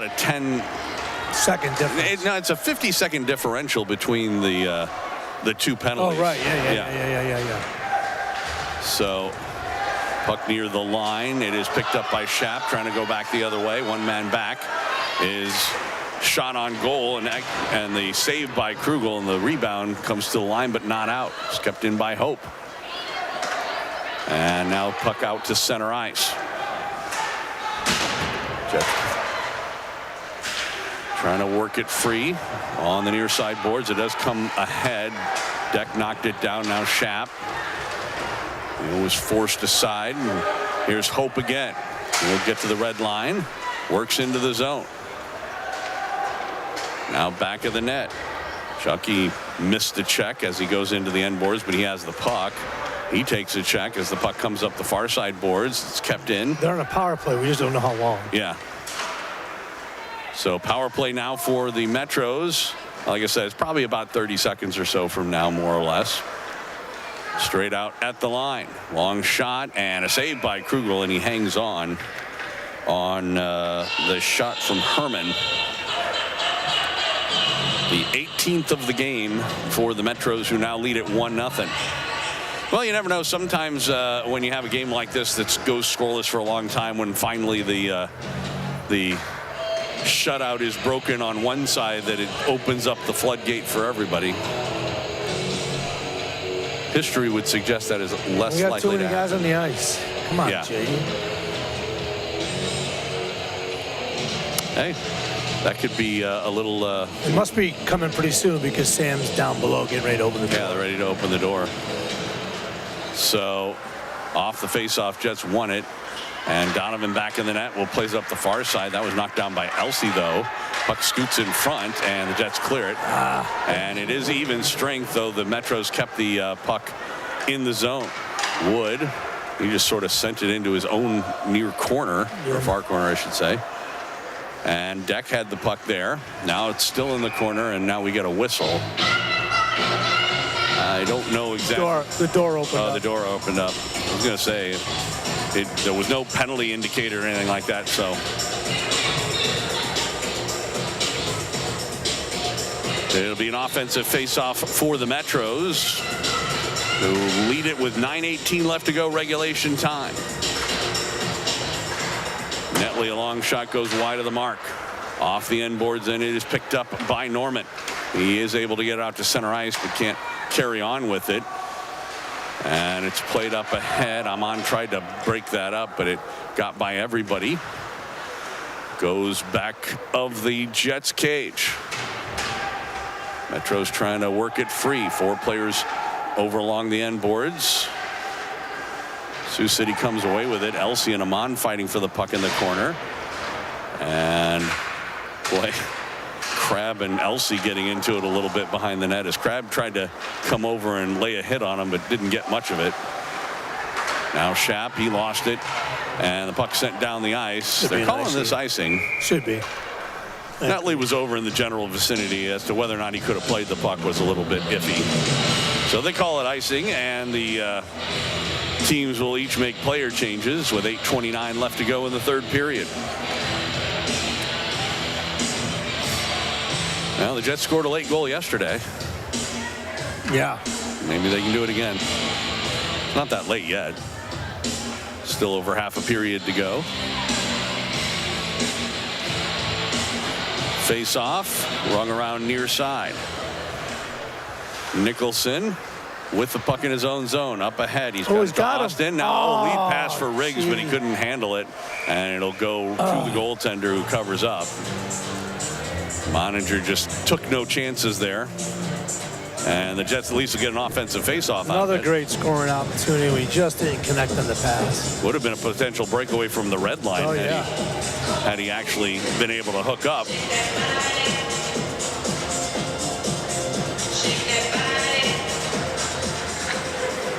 a 10-second difference. No, it's a 50-second differential between the 2 penalties. Oh, right. Yeah. So puck near the line. It is picked up by Schaap, trying to go back the other way. One man back is shot on goal, and the save by Krugel, and the rebound comes to the line but not out. It's kept in by Hope. And now puck out to center ice. Jets trying to work it free on the near side boards. It does come ahead. Deck knocked it down. Now Schaap. It was forced aside. And here's Hope again. He'll get to the red line. Works into the zone. Now back of the net. Chucky missed the check as he goes into the end boards, but he has the puck. He takes a check as the puck comes up the far side boards. It's kept in. They're on a power play. We just don't know how long. Yeah. So power play now for the Metros. Like I said, it's probably about 30 seconds or so from now, more or less. Straight out at the line. Long shot and a save by Krugel, and he hangs on the shot from Herman. The 18th of the game for the Metros, who now lead at 1-0. Well, you never know. Sometimes when you have a game like this that goes scoreless for a long time, when finally the shutout is broken on one side, that it opens up the floodgate for everybody. History would suggest that is less likely to happen. We got too many guys on the ice. Come on, Jay. Hey, that could be a little... It must be coming pretty soon because Sam's down below getting ready to open the door. Yeah, they're ready to open the door. So, off the face-off, Jets won it. And Donovan back in the net. Will plays up the far side. That was knocked down by Elsey, though. Puck scoots in front, and the Jets clear it. And it is even strength, though. The Metros kept the puck in the zone. Wood, he just sort of sent it into his own near corner, or far corner, I should say. And Deck had the puck there. Now it's still in the corner, and now we get a whistle. I don't know exactly. The door opened up. The door opened up. I was going to say, there was no penalty indicator or anything like that, so. It'll be an offensive face-off for the Metros, who lead it with 9:18 left to go regulation time. Netley, a long shot, goes wide of the mark. Off the end boards, and it is picked up by Norman. He is able to get it out to center ice, but can't carry on with it. And it's played up ahead. Amon tried to break that up, but it got by everybody. Goes back of the Jets cage. Metros trying to work it free. 4 players over along the end boards. Sioux City comes away with it. Elsey and Amon fighting for the puck in the corner. And boy, Crab and Elsey getting into it a little bit behind the net as Crab tried to come over and lay a hit on him, but didn't get much of it. Now Schaap, he lost it, and the puck sent down the ice. They're calling this icing. Should be. Netley was over in the general vicinity. As to whether or not he could have played the puck was a little bit iffy. So they call it icing, and the teams will each make player changes with 8:29 left to go in the third period. Well, the Jets scored a late goal yesterday. Yeah. Maybe they can do it again. It's not that late yet. Still over half a period to go. Face off, rung around near side. Nicholson with the puck in his own zone, up ahead. He's got Austin. Now lead pass for Riggs, but he couldn't handle it, and it'll go to the goaltender, who covers up. Monitor just took no chances there, and the Jets at least will get an offensive face-off. Another great scoring opportunity. We just didn't connect on the pass. Would have been a potential breakaway from the red line had he actually been able to hook up.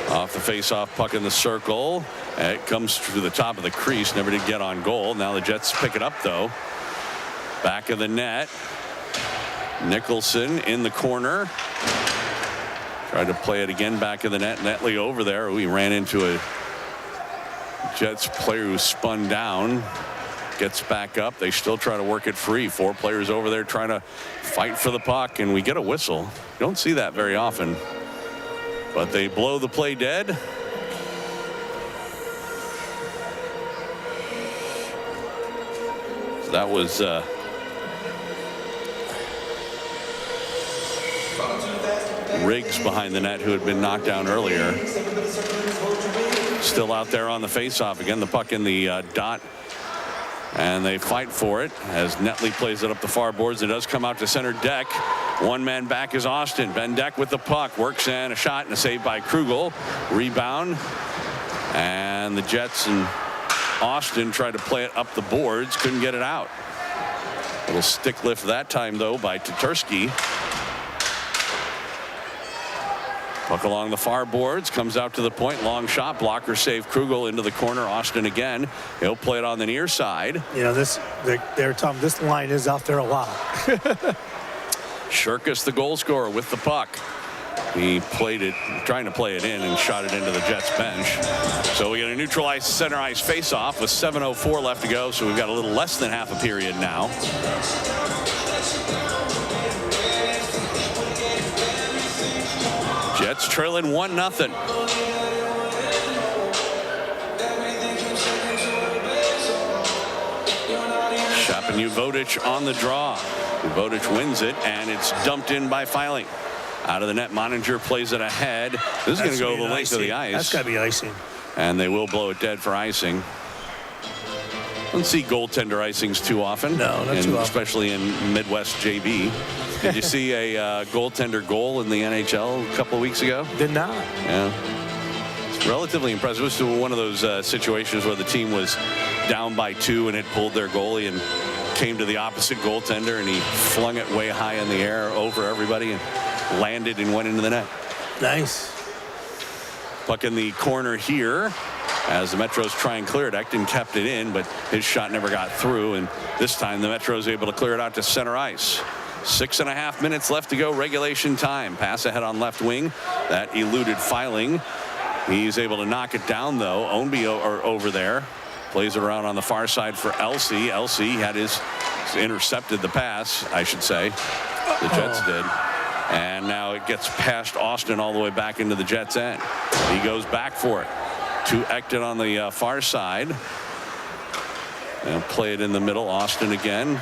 Off the face-off puck in the circle. It comes to the top of the crease. Never did get on goal. Now the Jets pick it up, though. Back of the net. Nicholson in the corner. Tried to play it again back of the net. Netley over there. We ran into a Jets player who spun down. Gets back up. They still try to work it free. 4 players over there trying to fight for the puck, and we get a whistle. You don't see that very often. But they blow the play dead. So that was Riggs behind the net, who had been knocked down earlier. Still out there on the faceoff. Again, the puck in the dot. And they fight for it as Netley plays it up the far boards. It does come out to center Deck. One man back is Austin. Ben Deck with the puck. Works in a shot and a save by Krugel. Rebound. And the Jets and Austin tried to play it up the boards. Couldn't get it out. Little stick lift that time, though, by Tatarsky. Puck along the far boards, comes out to the point, long shot, blocker save, Krugel into the corner, Austin again. He'll play it on the near side. You know, they're telling this line is out there a lot. Shirkus, the goal scorer, with the puck. He played it, trying to play it in, and shot it into the Jets bench. So we get a neutral ice, center ice face-off with 7:04 left to go. So we've got a little less than half a period now. Jets trailing 1-0. Vodich on the draw. Vodich wins it, and it's dumped in by Filing. Out of the net, Moninger plays it ahead. This is going to go the length of the ice. That's got to be icing. And they will blow it dead for icing. Don't see goaltender icings too often. No, not too often. Especially in Midwest JV. Did you see a goaltender goal in the NHL a couple of weeks ago? Did not. Yeah. It's relatively impressive. It was one of those situations where the team was down by 2 and had pulled their goalie and came to the opposite goaltender, and he flung it way high in the air over everybody and landed and went into the net. Nice. Puck in the corner here as the Metros try and clear it. Ekton kept it in, but his shot never got through, and this time the Metros able to clear it out to center ice. 6.5 minutes left to go, regulation time. Pass ahead on left wing. That eluded Filing. He's able to knock it down, though. Ownby over there. Plays it around on the far side for Elsey. Elsey had his intercepted the pass, I should say. The Jets did. And now it gets past Austin all the way back into the Jets' end. He goes back for it to Ekton on the far side. And play it in the middle. Austin again.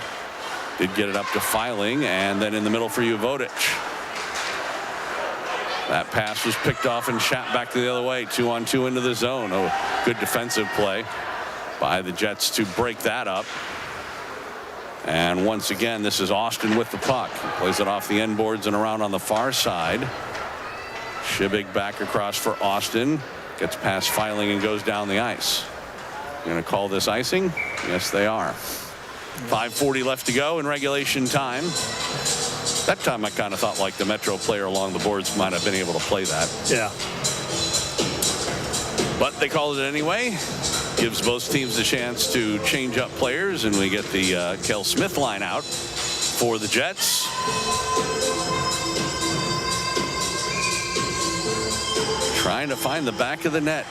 Did get it up to Filing, and then in the middle for Vodich. That pass was picked off and shot back the other way. 2-on-2 into the zone. Oh, good defensive play by the Jets to break that up. And once again, this is Austin with the puck. He plays it off the end boards and around on the far side. Shibig back across for Austin. Gets past Filing and goes down the ice. Going to call this icing? Yes, they are. 5:40 left to go in regulation time. That time I kind of thought like the Metro player along the boards might have been able to play that. Yeah. But they called it anyway. Gives both teams a chance to change up players, and we get the Kel Smith line out for the Jets. Trying to find the back of the net.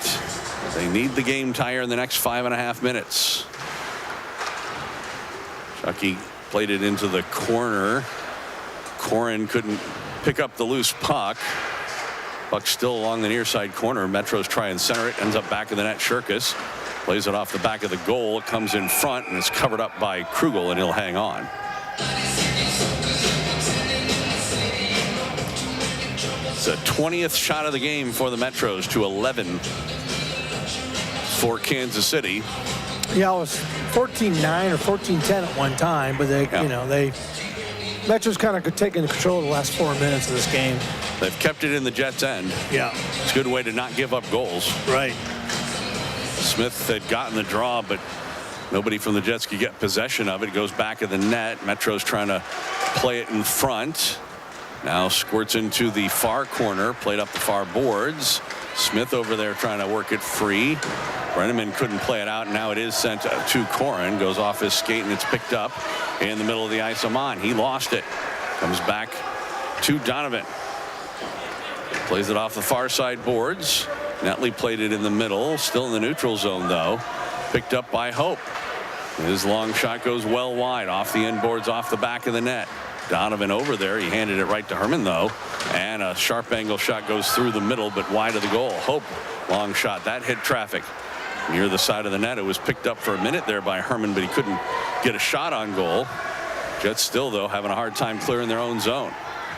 They need the game tire in the next 5.5 minutes. Chucky played it into the corner. Corin couldn't pick up the loose puck. Puck still along the near side corner. Metros try and center it. Ends up back of the net. Shirkus plays it off the back of the goal. It comes in front and it's covered up by Krugel, and he'll hang on. It's a 20th shot of the game for the Metros to 11 for Kansas City. Yeah, it was 14-9 or 14-10 at one time, but they, Metro's kind of taking control of the last 4 minutes of this game. They've kept it in the Jets' end. Yeah. It's a good way to not give up goals. Right. Smith had gotten the draw, but nobody from the Jets could get possession of it. It goes back of the net. Metro's trying to play it in front. Now squirts into the far corner, played up the far boards. Smith over there trying to work it free. Brenneman couldn't play it out. Now it is sent to Corin. Goes off his skate, and it's picked up in the middle of the ice. Amon, he lost it. Comes back to Donovan. Plays it off the far side boards. Netley played it in the middle. Still in the neutral zone, though. Picked up by Hope. His long shot goes well wide. Off the end boards, off the back of the net. Donovan over there. He handed it right to Herman, though. And a sharp angle shot goes through the middle, but wide of the goal. Hope, long shot. That hit traffic near the side of the net. It was picked up for a minute there by Herman, but he couldn't get a shot on goal. Jets still, though, having a hard time clearing their own zone.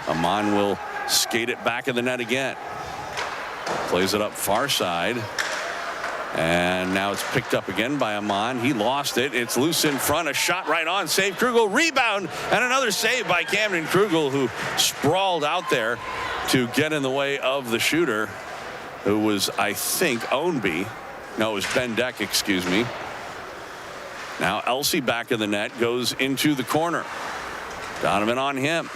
Amon will skate it back in the net again. Plays it up far side. And now it's picked up again by Amon. He lost it. It's loose in front. A shot right on. Save Krugel. Rebound. And another save by Camden Krugel, who sprawled out there to get in the way of the shooter, who was, I think, Ownby. No, it was Ben Deck, excuse me. Now Elsey back in the net, goes into the corner. Donovan on him.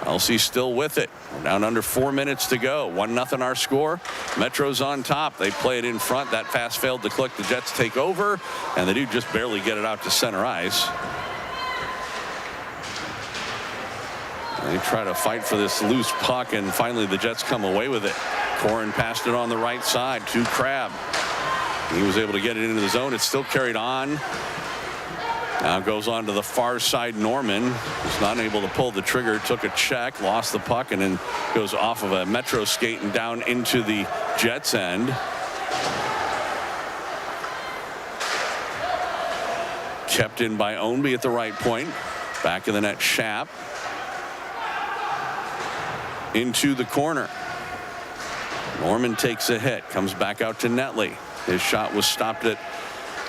Elsey still with it. We're down under 4 minutes to go. 1-0 our score. Metro's on top. They play it in front. That pass failed to click. The Jets take over, and they do just barely get it out to center ice. They try to fight for this loose puck, and finally the Jets come away with it. Corrin passed it on the right side to Crabb. He was able to get it into the zone. It's still carried on. Now goes on to the far side. Norman was not able to pull the trigger. Took a check, lost the puck, and then goes off of a Metro skate and down into the Jets end. Kept in by Ownby at the right point. Back of the net, Schaap. Into the corner. Norman takes a hit. Comes back out to Netley. His shot was stopped at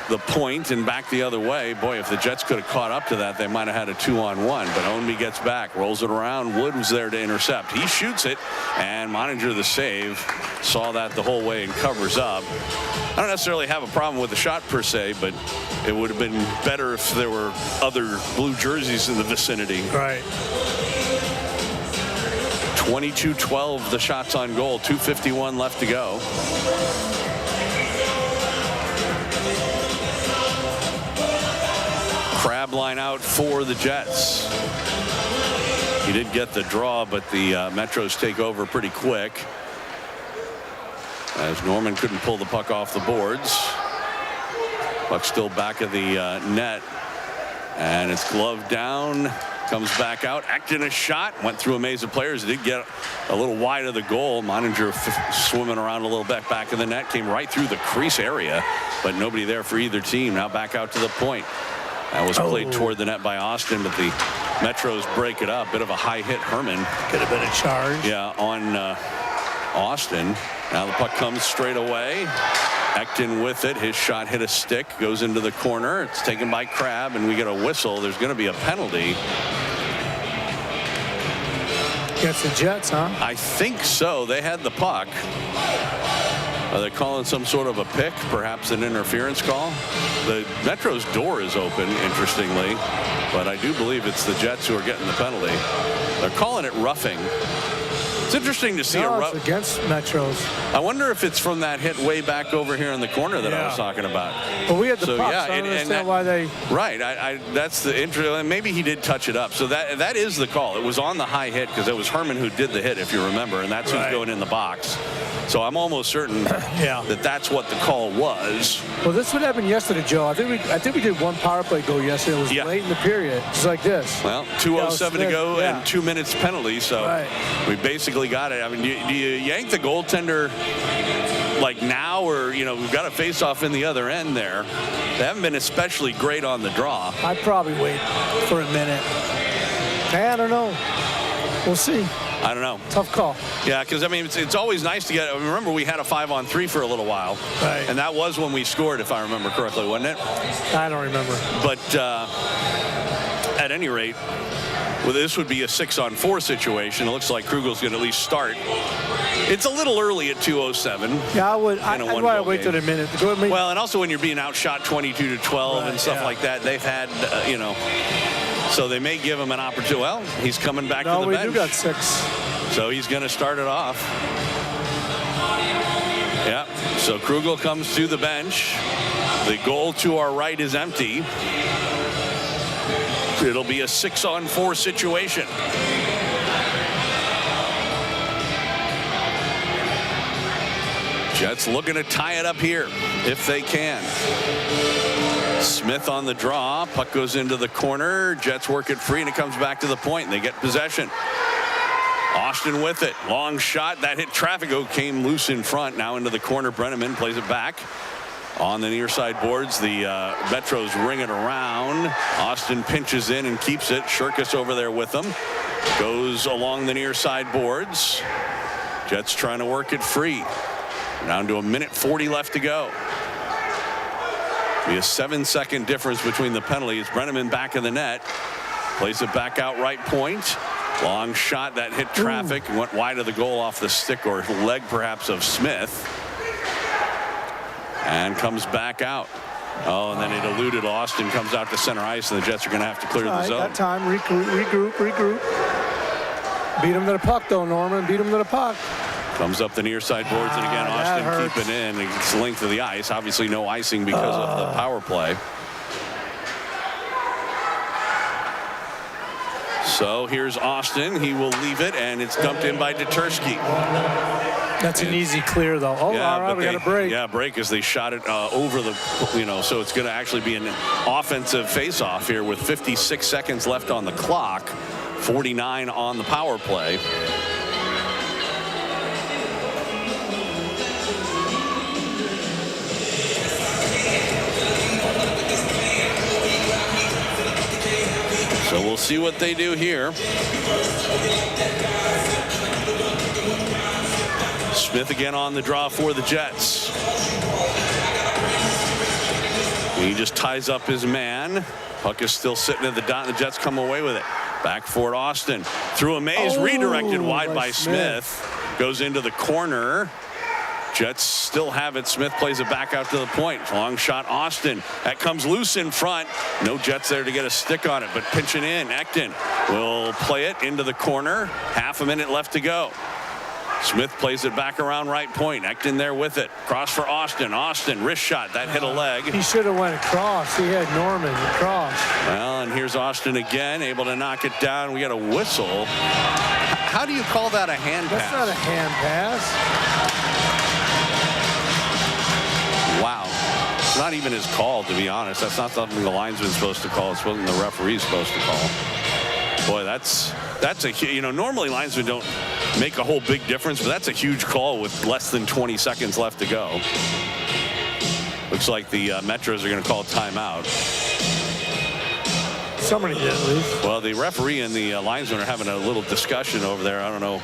the point and back the other way. Boy, if the Jets could have caught up to that, they might have had a 2-on-1. But Ownby gets back, rolls it around. Wood was there to intercept. He shoots it, and Moninger, the save, saw that the whole way and covers up. I don't necessarily have a problem with the shot per se, but it would have been better if there were other blue jerseys in the vicinity. Right. 22-12 the shots on goal. 2:51 left to go. Crabb line out for the Jets. He did get the draw, but the Metros take over pretty quick as Norman couldn't pull the puck off the boards. Puck still back of the net, and it's gloved down. Comes back out, acting a shot, went through a maze of players. Did get a little wide of the goal. Moninger swimming around a little bit back in the net, came right through the crease area, but nobody there for either team. Now back out to the point. That was played toward the net by Austin, but the Metros break it up. Bit of a high hit. Herman could have been a charge. Yeah, on Austin. Now the puck comes straight away. Ekton with it. His shot hit a stick, goes into the corner. It's taken by Crabb, and we get a whistle. There's going to be a penalty. Against the Jets, huh? I think so. They had the puck. Are they calling some sort of a pick, perhaps an interference call? The Metro's door is open, interestingly, but I do believe it's the Jets who are getting the penalty. They're calling it roughing. It's interesting to see it's against Metros. I wonder if it's from that hit way back over here in the corner that I was talking about. Well, we had the puck, so I don't understand why they... Right, that's the interest. Maybe he did touch it up. So that is the call. It was on the high hit because it was Herman who did the hit, if you remember, and that's who's going in the box. So I'm almost certain that that's what the call was. Well, this would happen yesterday, Joe. I think we did one power play goal yesterday. It was late in the period, just like this. Well, 2:07 to go and 2 minutes penalty. So we basically got it. I mean, do you yank the goaltender like now, or we've got a face-off in the other end there? They haven't been especially great on the draw. I'd probably wait for a minute. I don't know. We'll see. I don't know. Tough call. Yeah, because I mean, it's always nice to get. Remember, we had a 5-on-3 for a little while, and that was when we scored, if I remember correctly, wasn't it? I don't remember. But at any rate, well, this would be a 6-on-4 situation. It looks like Krugel's going to at least start. It's a little early at 2:07. Yeah, I'd rather wait till a minute. Well, and also when you're being outshot 22-12 and stuff like that, they've had, so they may give him an opportunity. Well, he's coming back to the bench. No, we do got 6. So he's going to start it off. Yeah, so Krugel comes to the bench. The goal to our right is empty. It'll be a 6-on-4 situation. Jets looking to tie it up here if they can. Smith on the draw. Puck goes into the corner. Jets work it free, and it comes back to the point. They get possession. Austin with it. Long shot. That hit traffic. Came loose in front. Now into the corner. Brenneman plays it back. On the near side boards, the Metros ring it around. Austin pinches in and keeps it. Shirkus over there with them. Goes along the near side boards. Jets trying to work it free. Down to 1:40 left to go. Be a 7-second difference between the penalties. Brenneman back in the net. Plays it back out right point. Long shot that hit traffic. Went wide of the goal off the stick or leg perhaps of Smith. And comes back out. Oh, and then it eluded Austin. Comes out to center ice, and the Jets are going to have to clear the zone. That time, regroup. Beat him to the puck, though, Norman. Beat him to the puck. Comes up the near side boards, and again, Austin keeping in. It's length of the ice. Obviously, no icing because of the power play. So here's Austin. He will leave it, and it's dumped in by Detersky. That's an easy clear, though. Oh, yeah, all right, we got a break. Yeah, break as they shot it over the, so it's going to actually be an offensive face-off here with 56 seconds left on the clock, 49 on the power play. So we'll see what they do here. Smith again on the draw for the Jets. He just ties up his man. Puck is still sitting at the dot, and the Jets come away with it. Back for it, Austin. Through a maze, redirected wide by Smith. Goes into the corner. Jets still have it. Smith plays it back out to the point. Long shot, Austin. That comes loose in front. No Jets there to get a stick on it, but pinching in. Ekton will play it into the corner. Half a minute left to go. Smith plays it back around right point. Ekton there with it. Cross for Austin. Austin, wrist shot. That hit a leg. He should have went across. He had Norman across. Well, and here's Austin again, able to knock it down. We got a whistle. How do you call that a hand pass? That's not a hand pass. Wow. It's not even his call, to be honest. That's not something the linesman's supposed to call. It's something the referee's supposed to call. Boy, that's a, normally linesmen don't make a whole big difference, but that's a huge call with less than 20 seconds left to go. Looks like the Metros are going to call timeout. Somebody did at least. Well, the referee and the linesman are having a little discussion over there. I don't know.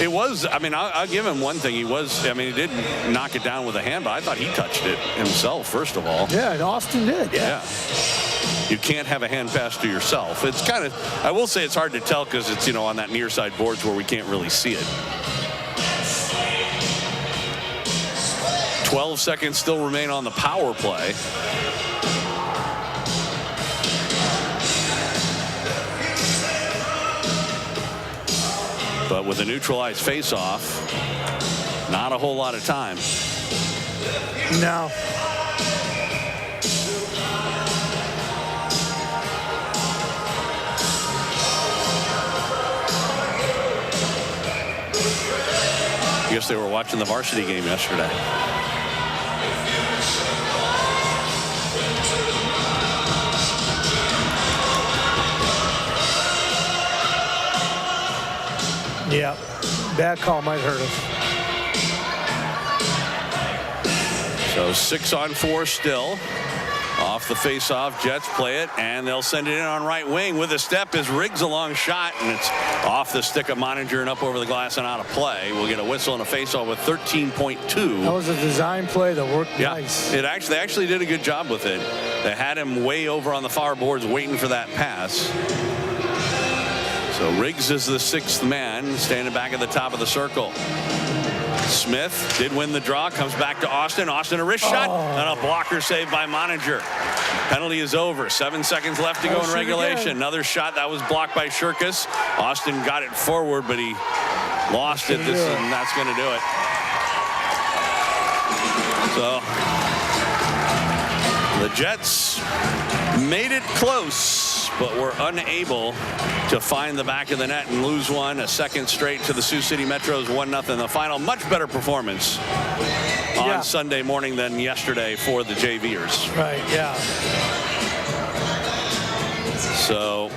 It was, I'll give him one thing. He did knock it down with a hand, but I thought he touched it himself, first of all. Yeah, and Austin did. Yeah. You can't have a hand pass to yourself. It's kind of, I will say it's hard to tell because it's, on that near side boards where we can't really see it. 12 seconds still remain on the power play. But with a neutralized face-off, not a whole lot of time. No. I guess they were watching the varsity game yesterday. Yeah, bad call might hurt us. So 6-on-4 still. Off the face-off, Jets play it, and they'll send it in on right wing with a step as Riggs a long shot, and it's off the stick of Moninger and up over the glass and out of play. We'll get a whistle and a face-off with 13.2. That was a design play that worked nice. They actually did a good job with it. They had him way over on the far boards waiting for that pass. So Riggs is the sixth man, standing back at the top of the circle. Smith did win the draw, comes back to Austin. Austin a wrist shot, and a blocker saved by Moninger. Penalty is over. 7 seconds left to go in regulation. Another shot that was blocked by Shirkus. Austin got it forward, but he lost it. And that's going to do it. So the Jets made it close, but were unable to find the back of the net and lose one. A second straight to the Sioux City Metros, 1-0. The final, much better performance on Sunday morning than yesterday for the JVers. Right, yeah. So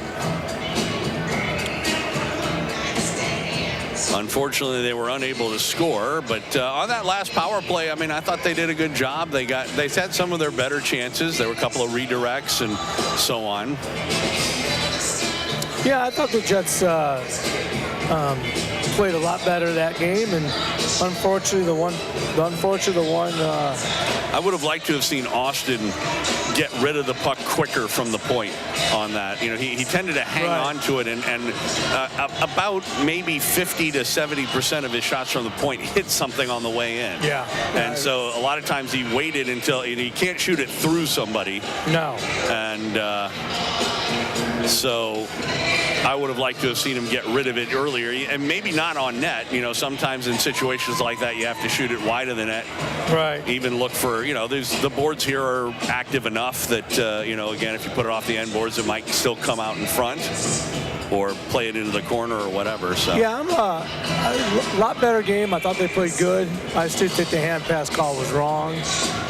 unfortunately, they were unable to score. But on that last power play, I thought they did a good job. They had some of their better chances. There were a couple of redirects and so on. Yeah, I thought the Jets played a lot better that game, and unfortunately, the one. I would have liked to have seen Austin get rid of the puck quicker from the point on that. He tended to hang on to it, and about maybe 50 to 70% of his shots from the point hit something on the way in. Yeah. And so a lot of times he waited until he can't shoot it through somebody. No. And so I would have liked to have seen him get rid of it earlier, and maybe not on net. You know, sometimes in situations like that, you have to shoot it wide of the net. Right. Even look for, you know, the boards here are active enough that, you know, again, if you put it off the end boards, it might still come out in front or play it into the corner or whatever. So yeah, a lot better game. I thought they played good. I still think the hand pass call was wrong.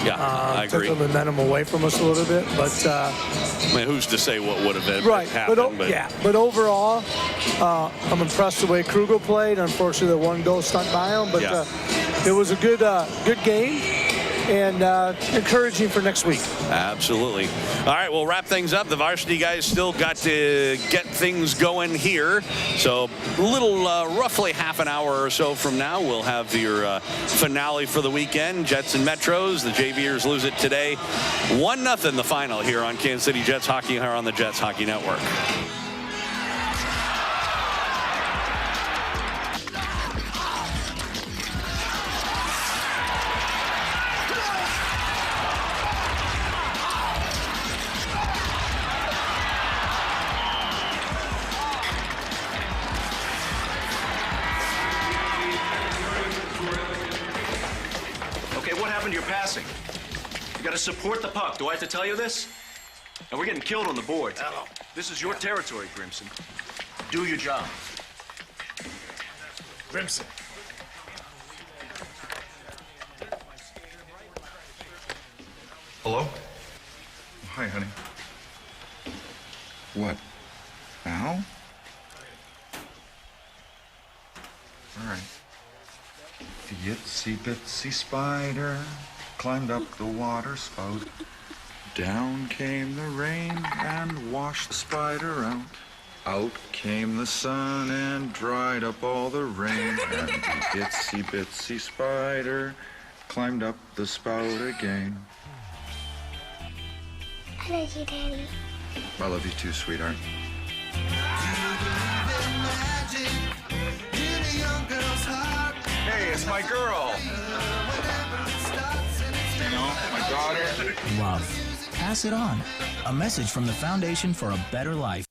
Yeah, I agree. Took the momentum away from us a little bit, but I mean, who's to say what would have been right. happened? But overall, I'm impressed the way Krugel played. Unfortunately, the one goal stuck by him, but it was a good game and encouraging for next week. Absolutely. All right, we'll wrap things up. The varsity guys still got to get things going here. So a little, roughly half an hour or so from now, we'll have your finale for the weekend. Jets and Metros. The JVers lose it today. 1-0 the final here on Kansas City Jets Hockey here on the Jets Hockey Network. You're passing. You got to support the puck. Do I have to tell you this? And we're getting killed on the board. This is your territory, Grimson. Do your job. Grimson. Hello? Hi, honey. What? Now? All right. The itsy bitsy spider climbed up the water spout. Down came the rain and washed the spider out. Out came the sun and dried up all the rain. And the itsy bitsy spider climbed up the spout again. I love you, Daddy. I love you too, sweetheart. Hey, it's my girl. You know, my daughter. Love. Pass it on. A message from the Foundation for a Better Life.